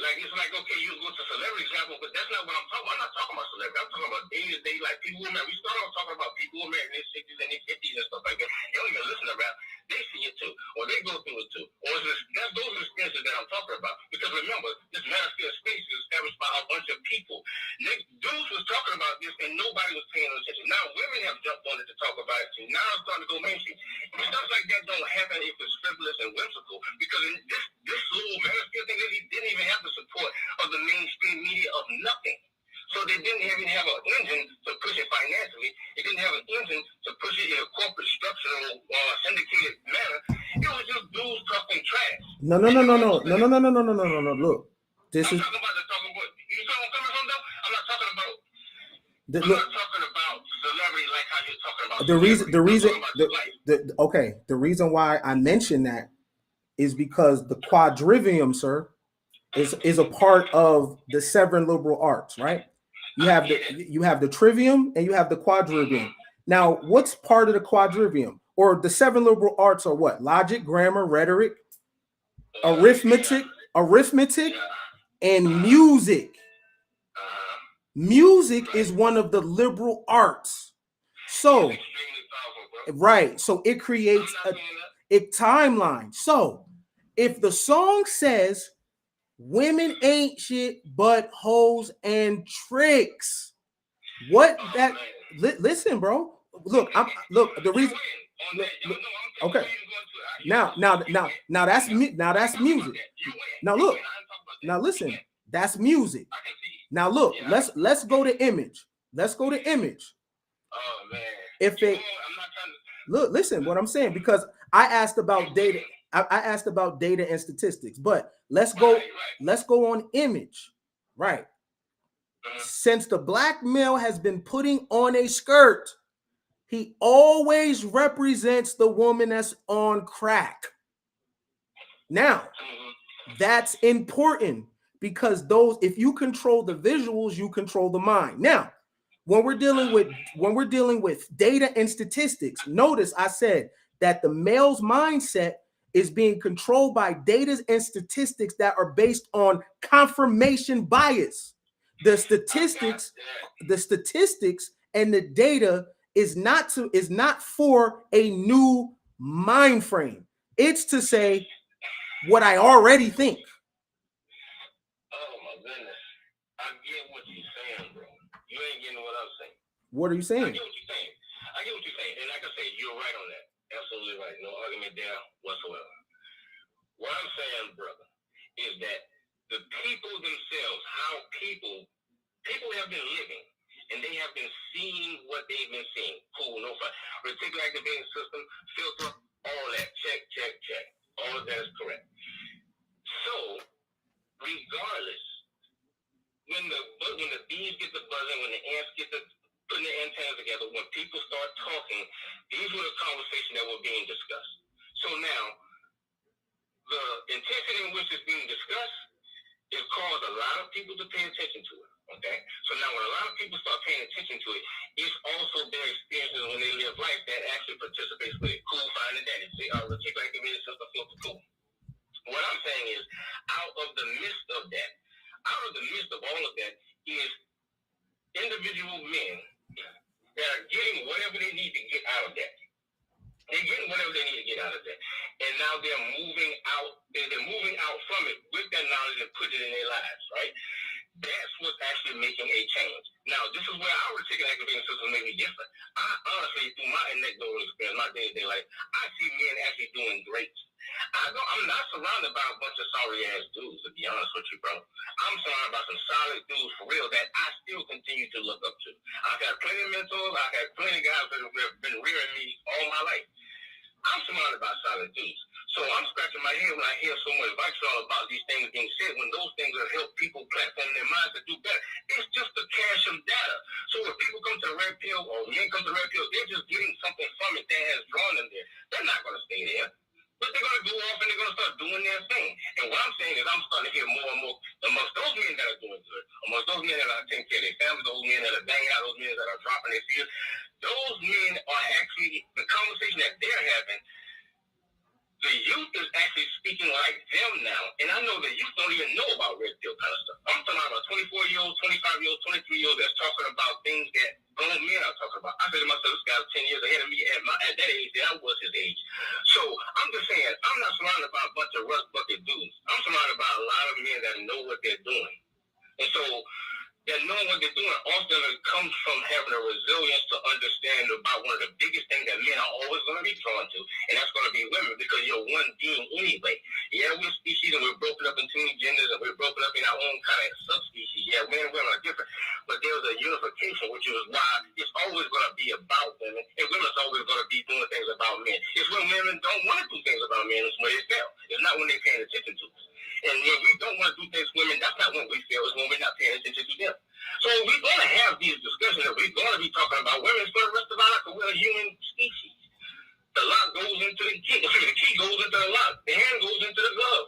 Like, it's like, okay, you go to celebrity example, but that's not what I'm talking about. I'm not talking about celebrity. I'm talking about day-to-day, like people who married. We started off talking about people who are married in their 60s and their 50s and stuff like that. They don't even listen to rap. They see it too, or they go through it too. Or that's those experiences that I'm talking about. Because remember, this masculine space is established by a bunch of people. Dudes was talking about this and nobody was paying attention. Now women have jumped on it to talk about it too. Now it's starting to go mainstream. Stuff like that don't happen if it's frivolous and whimsical. Because in this little masculine thing, he didn't even have the support of the mainstream media of nothing. So they didn't even have an engine to push it financially. It didn't have an engine to push it in a corporate structural syndicated manner. It was just dudes talking trash. No. Look, this is. I'm talking about the talking about. You know what I'm coming from, though? I'm not talking about. I'm not talking about celebrity like how you're talking about. The reason why I mentioned that is because the quadrivium, sir, is a part of the 7 liberal arts, right? You have the trivium and you have the quadrivium. Now, what's part of the quadrivium? Or the 7 liberal arts are what? Logic, grammar, rhetoric, arithmetic, and music. Music is one of the liberal arts. So, right. So it creates a timeline. So if the song says women ain't shit but hoes and tricks, what that listen, bro. Look, the reason. Okay. Now that's music. Now look. Now listen. That's music. Now look. Let's go to image. Oh man. If it look, listen what I'm saying, because I asked about data. I asked about data and statistics, but let's go on image, right? Since the black male has been putting on a skirt, he always represents the woman that's on crack. Now, that's important because if you control the visuals, you control the mind. Now, when we're dealing with data and statistics, notice I said that the male's mindset is being controlled by data and statistics that are based on confirmation bias. The statistics and the data is not for a new mind frame. It's to say what I already think. Oh my goodness. I get what you're saying, bro. You ain't getting what I'm saying. What are you saying? I get what you're saying. And like I say, you're right on that. Absolutely right. No argument there whatsoever. What I'm saying, brother, is that the people themselves, how people have been living, and they have been seeing what they've been seeing. Cool, no fun. Reticular activating system, filter, all that. Check. All of that is correct. So, regardless, when the bees get the buzzing, when the ants get putting their antennas together, when people start talking, these were the conversations that were being discussed. So now, the intensity in which it's being discussed has caused a lot of people to pay attention to it. Okay? So now when a lot of people start paying attention to it, it's also their experiences when they live life that actually participates with it. Cool, fine, and dandy. See, reticular activating system, filter, cool. What I'm saying is, out of the midst of all of that is individual men that are getting whatever they need to get out of that. They're getting whatever they need to get out of that. And now they're moving out. They're moving out from it with that knowledge and put it in their lives, right? That's what's actually making a change. Now, this is where our reticular activating system may be different. I honestly, through my anecdotal experience, my day-to-day life, I see men actually doing great. I'm not surrounded by a bunch of sorry ass dudes, to be honest with you, bro. I'm surrounded by some solid dudes for real that I still continue to look up to. I've got plenty of mentors. I've had plenty of guys that have been rearing me all my life. I'm surrounded by solid dudes. So I'm scratching my head when I hear so much vitriol about these things being said, when those things have helped people platform their minds to do better. It's just a cache of data. So if people come to the red pill, or men come to the red pill, they're just getting something from it that has drawn them there. They're not going to stay there. But they're going to go off and they're going to start doing their thing. And what I'm saying is I'm starting to hear more and more amongst those men that are doing good, amongst those men that are taking care of their families, those men that are banging out, those men that are dropping their fears. Those men are actually, the conversation that they're having, the youth is actually speaking like them now. And I know the youth don't even know about red pill kind of stuff. I'm talking about 24-year-olds, 25-year-olds, 23-years that's talking about things that grown men are talking about. I said to myself, this guy's 10 years ahead of me at that age that I was his age. So I'm just saying, I'm not surrounded by a bunch of rust bucket dudes. I'm surrounded by a lot of men that know what they're doing. And so that knowing what they're doing also comes from having a resilience to understand about one of the biggest things that men are always going to be drawn to, and that's going to be women, because you're one being anyway. Yeah, we're species and we're broken up into genders and we're broken up in our own kind of subspecies. Yeah, men and women are different, but there's a unification, which is why it's always going to be about women, and women's always going to be doing things about men. It's when women don't want to do things about men, it's when they fail. It's not when they're paying attention to us. And when we don't want to do things for women, that's not when we fail, it's when we're not paying attention to them. So we're going to have these discussions, and we're going to be talking about women for the rest of our life, because we're a human species. The lock goes into the key. The key goes into the lock. The hand goes into the glove.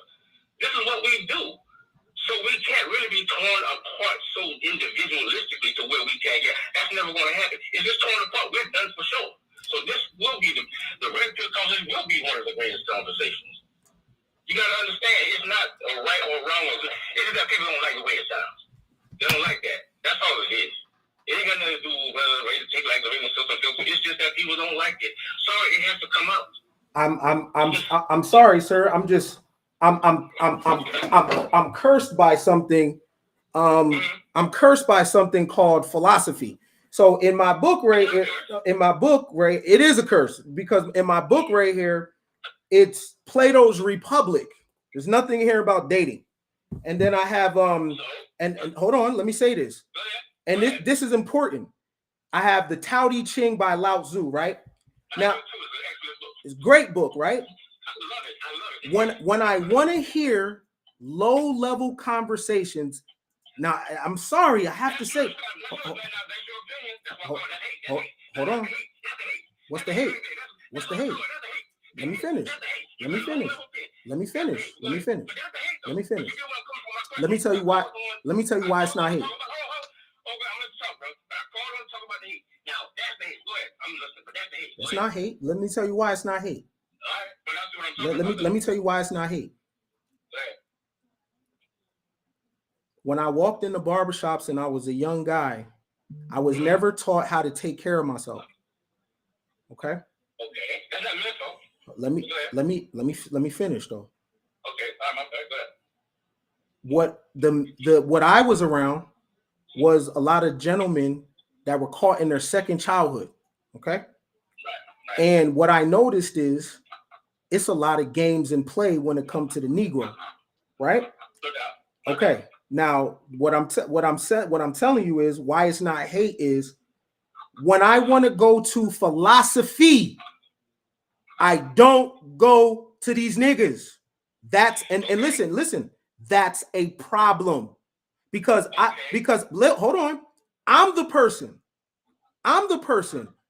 This is what we do. So we can't really be torn apart so individualistically to where we can't get. That's never going to happen. It's just torn apart. We're done for sure. So this will be the red pill conversation will be one of the greatest conversations. You got to understand, it's not a right or wrong. It's just that people don't like the way it sounds. They don't like that. That's all it is. It ain't got nothing to do with whether they take like the ring system. It's just that people don't like it. Sorry, it has to come out. I'm sorry, sir. I'm cursed by something. I'm cursed by something called philosophy. So in my book, it is a curse, because in my book right here, it's Plato's Republic. There's nothing here about dating. And then I have and hold on, let me say this. And this is important. I have the Tao Te Ching by Lao Tzu, right? Now, it's a great book, right? When I want to hear low-level conversations, now I'm sorry, I have to say, hold on. What's the hate? What's the hate? Let me finish. Let me finish. Let me finish. Let me finish. Let me finish. Let me tell you why. Let me tell you why it's not hate. It's not hate. Let me tell you why it's not hate. Let me tell you why it's not hate. When I walked in the barbershops and I was a young guy, I was never taught how to take care of myself. Okay? Okay. That's not mental. Let me finish though. Okay, my bad. Go ahead. What I was around was a lot of gentlemen that were caught in their second childhood. Okay. Right. And what I noticed is it's a lot of games in play when it comes to the Negro, right? Okay. Now, what I'm telling you is why it's not hate is when I want to go to philosophy, I don't go to these niggas. That's and listen, that's a problem because hold on, I'm the person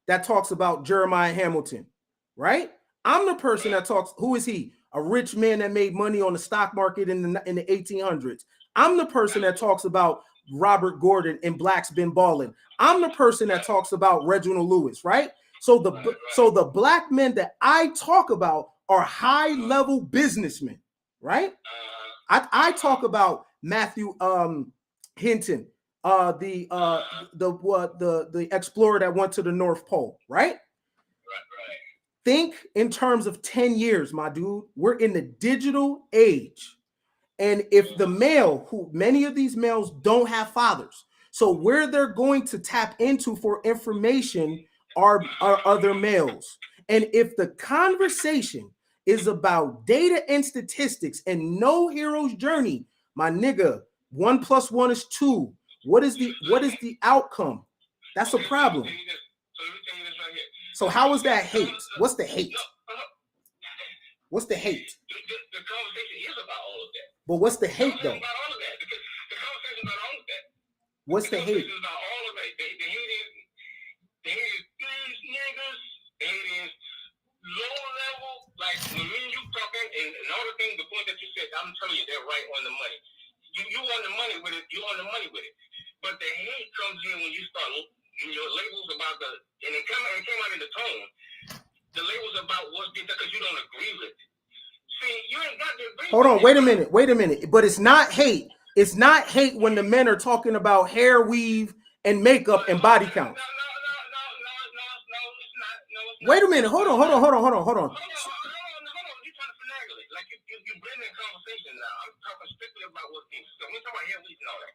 that talks about Jeremiah Hamilton, right? I'm the person that talks. Who is he? A rich man that made money on the stock market in the 1800s. I'm the person that talks about Robert Gordon and Blacks Been Ballin'. I'm the person that talks about Reginald Lewis, right? So the black men that I talk about are high-level businessmen, right? I talk about Matthew Hinton, the explorer that went to the North Pole, right? Think in terms of 10 years, my dude. We're in the digital age. And if the male, who many of these males don't have fathers, so where they're going to tap into for information are other males. And if the conversation is about data and statistics and no hero's journey, my nigga, 1 + 1 is 2. What is the outcome? That's a problem. So let me tell you this right here. So how is that hate? What's the hate? What's the hate? The conversation is about all of that. But what's the hate though? About all of that, because the conversation about all of that. What's the hate? About all of that. The hate is these niggas. The hate is low level. Like when me and you talking, and all the things, the point that you said, I'm telling you, they're right on the money. You on the money with it. You on the money with it. But the hate comes in when you start your labels about and it came out in the tone. The labels about what's being done because you don't agree with it. See, you ain't got to agree. Hold on, wait a minute. But it's not hate. It's not hate when the men are talking about hair weave and makeup and body count. No, it's not. Wait a minute. Hold on. Hold on. You're trying to finagle it. Like you blending conversation now. I'm talking strictly about what's being said. We're talking about hair weave and all that.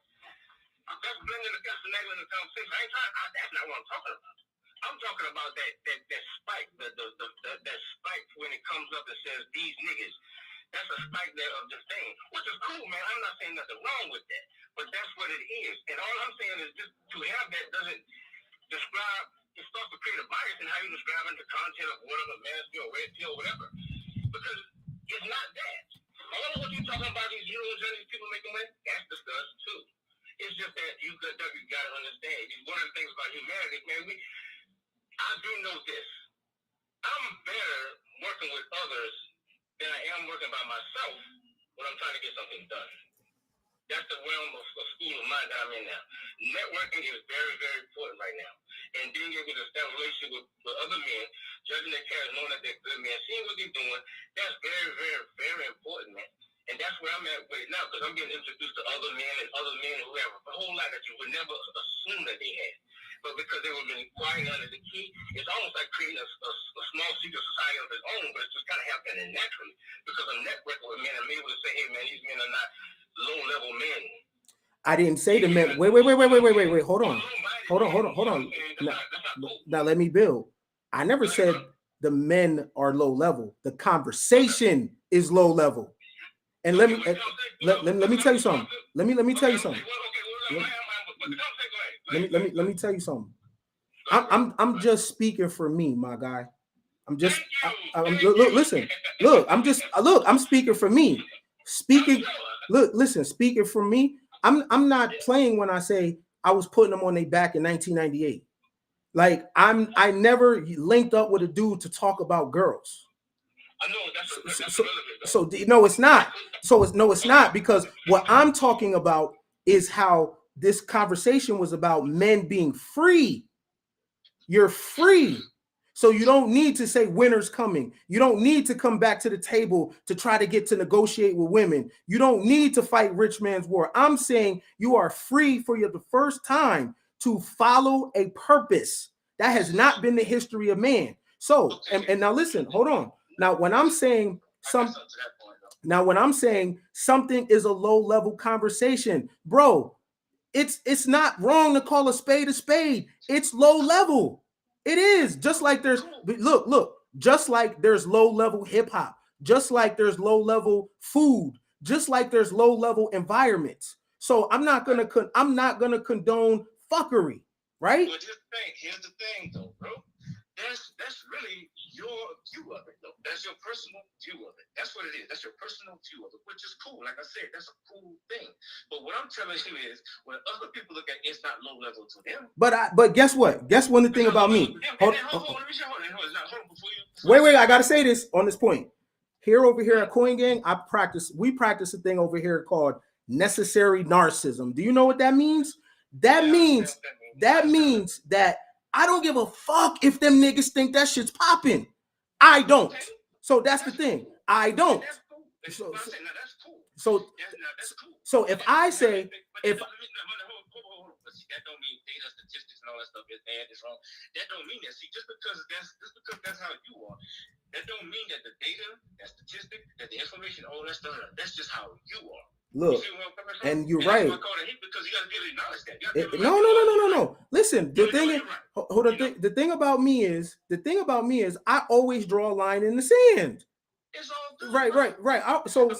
That's blending the finagling the conversation. That's not what I'm talking about. I'm talking about that spike, that spike when it comes up and says these niggas. That's a spike there of the thing, which is cool, man. I'm not saying nothing wrong with that, but that's what it is. And all I'm saying is just to have that doesn't describe. It starts to create a bias in how you describing the content of whatever red pill, whatever, because it's not that. All of what you're talking about, these heroes and these people making money, that's discussed too. It's just that you got to understand. One of the things about humanity, man, I do know this. I'm better working with others than I am working by myself when I'm trying to get something done. That's the realm of school of mind that I'm in now. Networking is very, very important right now. And being able to establish a relationship with other men, judging their character, knowing that they're good men, seeing what they're doing, that's very, very, very important, man. And that's where I'm at with it now, because I'm getting introduced to other men who have a whole lot that you would never assume that they had. But because they were being quiet under the key, it's almost like creating a small secret society of its own, but it's just kind of happening naturally. Because I'm networking with men, I'm able to say, hey, man, these men are not low-level men. I didn't say the men. Wait. Hold on. Now let me build. I never said the men are low level. The conversation is low level. And let me tell you something. Let me tell you something. Let me tell you something. I'm just speaking for me, my guy. I'm speaking for me. Speaking for me. I'm not playing when I say I was putting them on their back in 1998. Like I never linked up with a dude to talk about girls. I know it's not. It's not, because what I'm talking about is how this conversation was about men being free. You're free. So you don't need to say winter's coming. You don't need to come back to the table to try to get to negotiate with women. You don't need to fight rich man's war. I'm saying you are free for the first time to follow a purpose. That has not been the history of man. So, and now listen, hold on. Now, when I'm saying something is a low-level conversation, bro, it's not wrong to call a spade a spade. It's low level. It is. Just like there's just like there's low-level hip-hop, just like there's low-level food, just like there's low-level environments. So I'm not gonna condone fuckery, right? But here's the thing though, bro. That's really your view of it, though. That's your personal view of it. That's what it is. That's your personal view of it, which is cool. Like I said, that's a cool thing. But what I'm telling you is, when other people look at it, it's not low level to them. But guess what? Guess one thing about me. Wait. I gotta say this on this point. Over here at Coin Gang, we practice a thing over here called necessary narcissism. Do you know what that means? That means that I don't give a fuck if them niggas think that shit's popping. I don't. So that's the thing. I don't. So if I say, that don't mean data statistics and all that stuff is bad, it's wrong. That don't mean that. See, just because that's how you are, that don't mean that the data, that statistic, that the information, all that stuff, that's just how you are. Look, and you're right. Because you gotta really acknowledge that. No. Listen, the thing about me is I always draw a line in the sand. It's all good. Right. So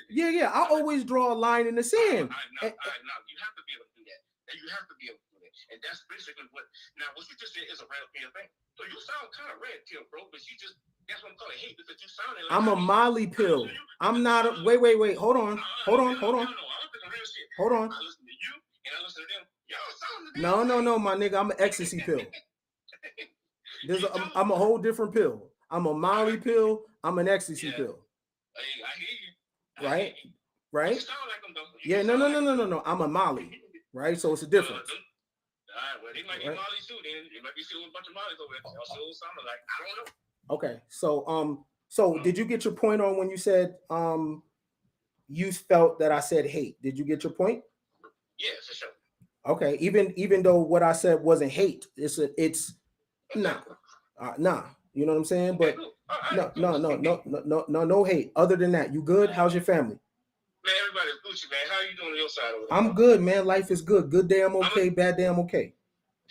yeah. I All right. always draw a line in the sand. Now, you have to be able to do that. You have to be able to do that. And that's basically what you just said is a red pill thing. So you sound kind of red pill, bro, but that's what I'm calling hate, because you sounded like I'm a Molly pill. I'm not a wait. Hold on. Hold on. I listen to you and I listen to them. Y'all sound No, my nigga. I'm an ecstasy pill. I'm a whole different pill. I'm a Molly pill. I'm an ecstasy pill. I hear you. Right? You sound like them, though. Yeah, no. I'm a Molly. Right? So it's a difference. All right, well, they might be Molly too, then. They might be still a bunch of Mollies over there. Y'all still sounding like, I don't know. Okay. So did you get your point on when you said you felt that I said hate? Did you get your point? Yeah, for sure. Okay. Even though what I said wasn't hate, it's nah. You know what I'm saying? But no hate. Other than that, you good? How's your family? Man, everybody's Gucci, man. How you doing on your side over there? I'm good, man. Life is good. Good day, I'm okay. Bad day, I'm okay.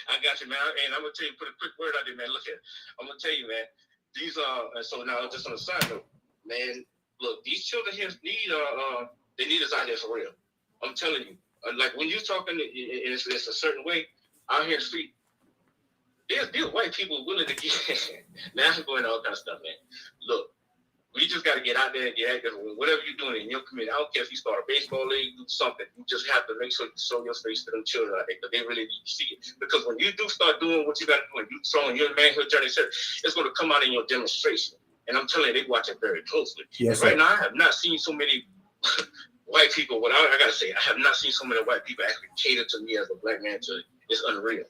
I got you, man. And I'm gonna tell you, put a quick word out there, man. Look at, I'm gonna tell you, man. These so now just on the side note, man. Look, these children here they need us out there for real. I'm telling you, like when you're talking, it's a certain way out here in the street. There's white people willing to get. Now I'm going to all kind of stuff, man. Look. We just got to get out there and get active. Whatever you're doing in your community, I don't care if you start a baseball league, do something. You just have to make sure you show your face to them children out there, because they really need to see it. Because when you do start doing what you got to do, and you showing your manhood journey, it's going to come out in your demonstration. And I'm telling you, they watch it very closely. Yes, right now, I have not seen so many white people. What I got to say, I have not seen so many white people actually cater to me as a black man. It's unreal.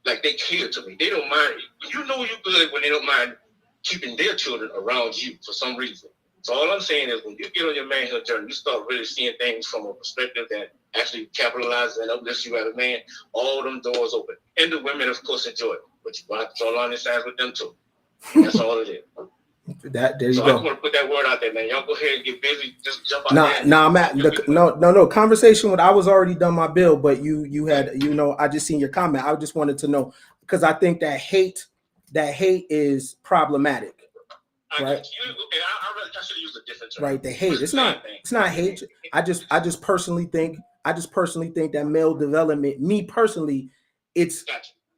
Like, they cater to me. They don't mind. You know you're good when they don't mind keeping their children around you for some reason. So all I'm saying is, when you get on your manhood journey, you start really seeing things from a perspective that actually capitalizes and uplifts you as a man. All them doors open. And the women, of course, enjoy it. But you have to draw line the sides with them too. And that's all it is. There you go. I just want to put that word out there, man. Y'all go ahead and get busy. Just jump out there. I'm at no conversation with. I was already done my bill, but you had, I just seen your comment. I just wanted to know, because I think that hate is problematic. Right. I should use a different term. Right. The hate. It's not hate. I just personally think that male development, me personally, it's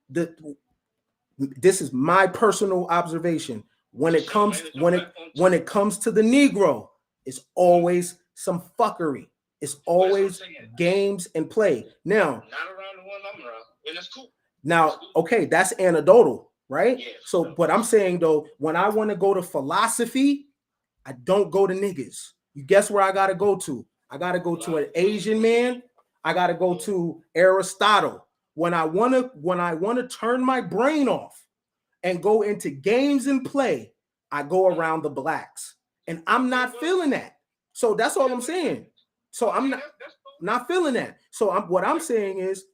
this is my personal observation. When it comes to the Negro, it's always some fuckery. It's always games and play. Now, not around the one I'm around, and it's cool. Now, okay, that's anecdotal, right? Yeah, so, but I'm saying though, when I want to go to philosophy, I don't go to niggas. You guess where I gotta go to? I gotta go to an Asian man. I gotta go to Aristotle. When I wanna turn my brain off and go into games and play, I go around the blacks, and I'm not feeling that. So that's all I'm saying. So I'm not feeling that. So what I'm saying is,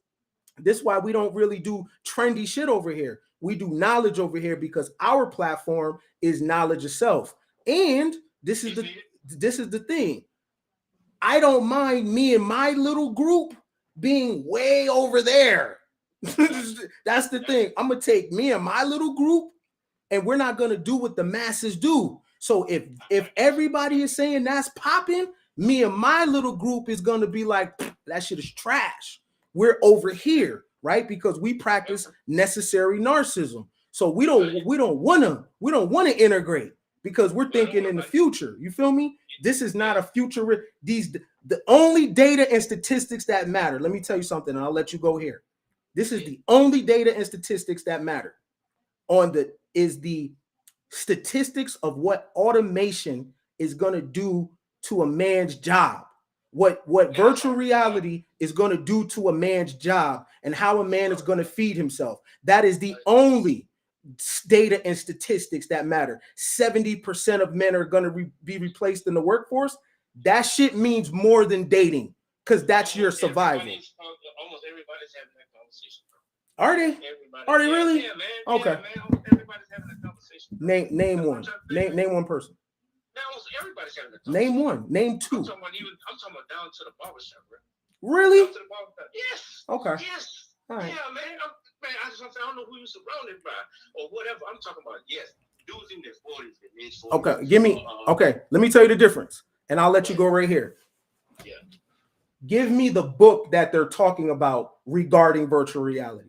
this is why we don't really do trendy shit over here. We do knowledge over here because our platform is knowledge itself. And this is the thing. I don't mind me and my little group being way over there. That's the thing. I'm gonna take me and my little group, and we're not gonna do what the masses do. So if everybody is saying that's popping, me and my little group is gonna be like, that shit is trash. We're over here, right? Because we practice necessary narcissism. So we don't wanna integrate, because we're thinking in the future. You feel me? This is not a future. The only data and statistics that matter. Let me tell you something, and I'll let you go here. This is the only data and statistics that matter. Is the statistics of what automation is gonna do to a man's job. What virtual reality is going to do to a man's job, and how a man is going to feed himself. That is the only data and statistics that matter. 70% of men are going to be replaced in the workforce. That shit means more than dating, because that's your survival. Almost everybody's having that conversation. Are they? Are they really? Yeah, man. Okay. Yeah, man. Almost everybody's having a conversation. Name one. Name one person. Now, almost everybody's having a conversation. Name one. Name two. I'm talking about down to the barbershop, bro. Really? Down to the barbershop. Yes. Okay. Yes. All right. Yeah, man. I don't know who you're surrounded by or whatever. I'm talking about, yes. Okay, give me. Okay, let me tell you the difference, and I'll let you go right here. Yeah. Give me the book that they're talking about regarding virtual reality.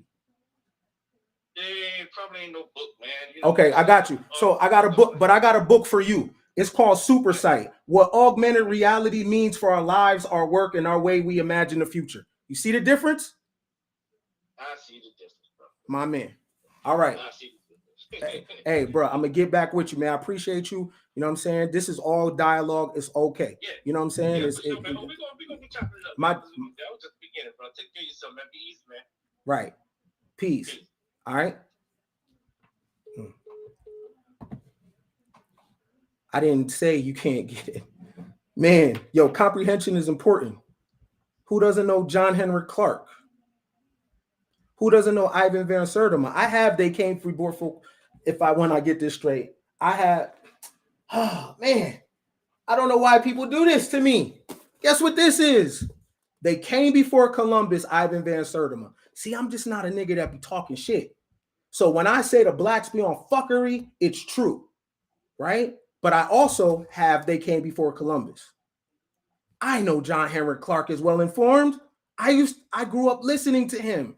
Probably ain't no book, man. Okay, I got you. So I got a book, but I got a book for you. It's called Super Sight: What Augmented Reality Means for Our Lives, Our Work, and Our Way We Imagine the Future. You see the difference? I see the difference, bro. My man. All right. I see the difference. Hey, bro, I'm gonna get back with you, man. I appreciate you. You know what I'm saying? This is all dialogue. It's okay. Yeah. You know what I'm saying? Yeah, It's, sure, man. We're gonna be chopping it up. My, that was just the beginning, bro. Take care of yourself, man. Be easy, man. right. Peace. All right. I didn't say you can't get it. Man, yo, comprehension is important. Who doesn't know John Henrik Clarke? Who doesn't know Ivan Van Sertima? I have They Came Free Board for, when I get this straight. I have, oh man, I don't know why people do this to me. Guess what this is? They Came Before Columbus, Ivan Van Sertima. See, I'm just not a nigga that be talking shit. So when I say the blacks be on fuckery, it's true, right? But I also have They Came Before Columbus. I know John Henrik Clarke is well informed. I grew up listening to him.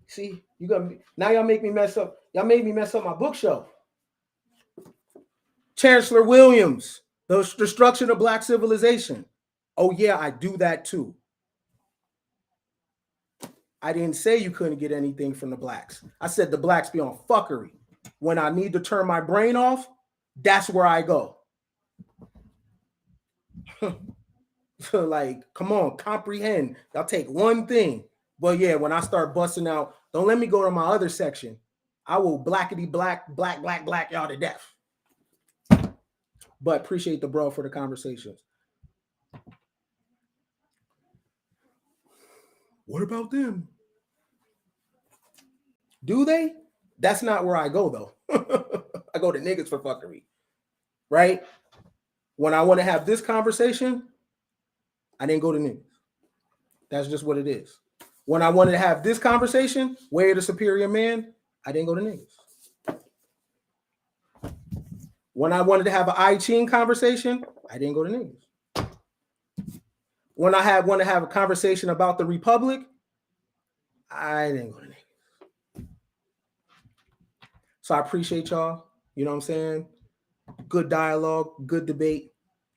See, you got me. Now y'all make me mess up. Y'all made me mess up my bookshelf. Chancellor Williams, The Destruction of Black Civilization. Oh yeah, I do that too. I didn't say you couldn't get anything from the blacks. I said the blacks be on fuckery. When I need to turn my brain off, that's where I go. So like, come on, comprehend. Y'all take one thing. But yeah, when I start busting out, don't let me go to my other section. I will blackety black y'all to death. But appreciate the bro for the conversations. What about them? Do they? That's not where I go though. I go to niggas for fuckery, right? When I want to have this conversation, I didn't go to niggas. That's just what it is. When I wanted to have this conversation, Way of the Superior Man, I didn't go to niggas. When I wanted to have an I-Ching conversation, I didn't go to niggas. When I want to have a conversation about the Republic, I didn't go to niggas. So I appreciate y'all. You know what I'm saying? Good dialogue, good debate,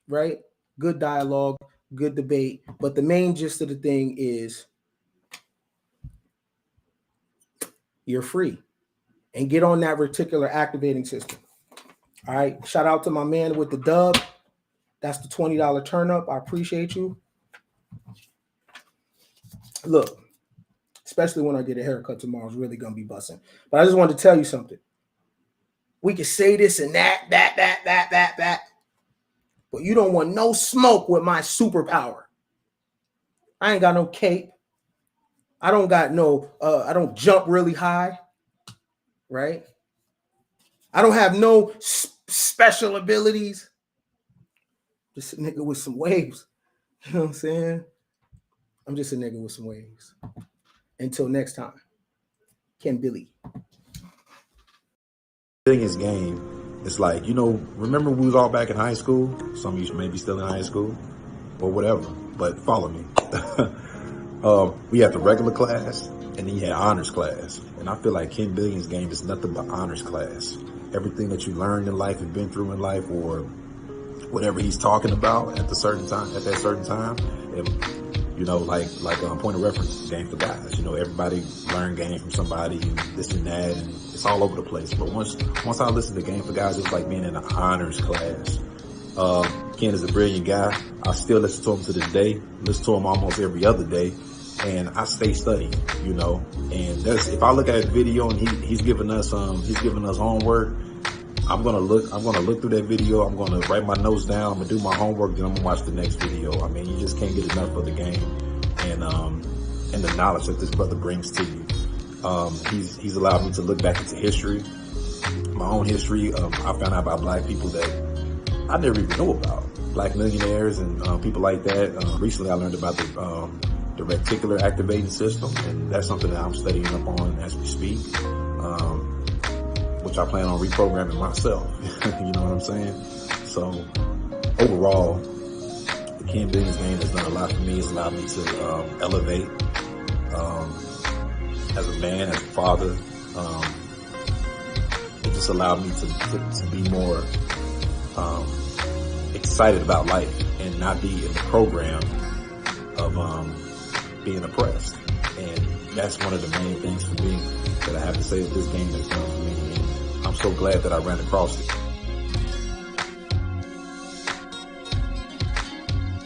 right? Good dialogue, good debate. But the main gist of the thing is you're free. And get on that reticular activating system. All right. Shout out to my man with the dub. That's the $20 turn up. I appreciate you. Look, especially when I get a haircut tomorrow, it's really going to be busting. But I just wanted to tell you something. We can say this and that. But you don't want no smoke with my superpower. I ain't got no cape. I don't got no, I don't jump really high. Right? I don't have no special abilities. Just a nigga with some waves. You know what I'm saying? I'm just a nigga with some waves. Until next time. Ken Billy. Biggest game, it's like, you know, remember we was all back in high school? Some of you may be still in high school or whatever, but follow me. We had the regular class and then you had honors class. And I feel like Ken Billion's game is nothing but honors class. Everything that you learned in life and been through in life or whatever he's talking about at that certain time. And, you know, like point of reference, game for guys. You know, everybody learn game from somebody and this and that, and it's all over the place. But once I listened to Game for Guys, it was like being in an honors class. Ken is a brilliant guy. I still listen to him to this day. Listen to him almost every other day, and I stay studying. You know, and if I look at a video and he's giving us homework. I'm gonna look through that video. I'm gonna write my notes down. I'm gonna do my homework. Then I'm gonna watch the next video. I mean, you just can't get enough of the game and the knowledge that this brother brings to you. He's allowed me to look back into history, my own history. I found out about black people that I never even knew about, black millionaires and people like that. Recently, I learned about the reticular activating system, and that's something that I'm studying up on as we speak. which I plan on reprogramming myself. You know what I'm saying? So overall, the Ken Billings game has done a lot for me. It's allowed me to elevate as a man, as a father. It just allowed me to be more excited about life and not be in the program of being oppressed. And that's one of the main things for me that I have to say that this game has done for me. And I'm so glad that I ran across it.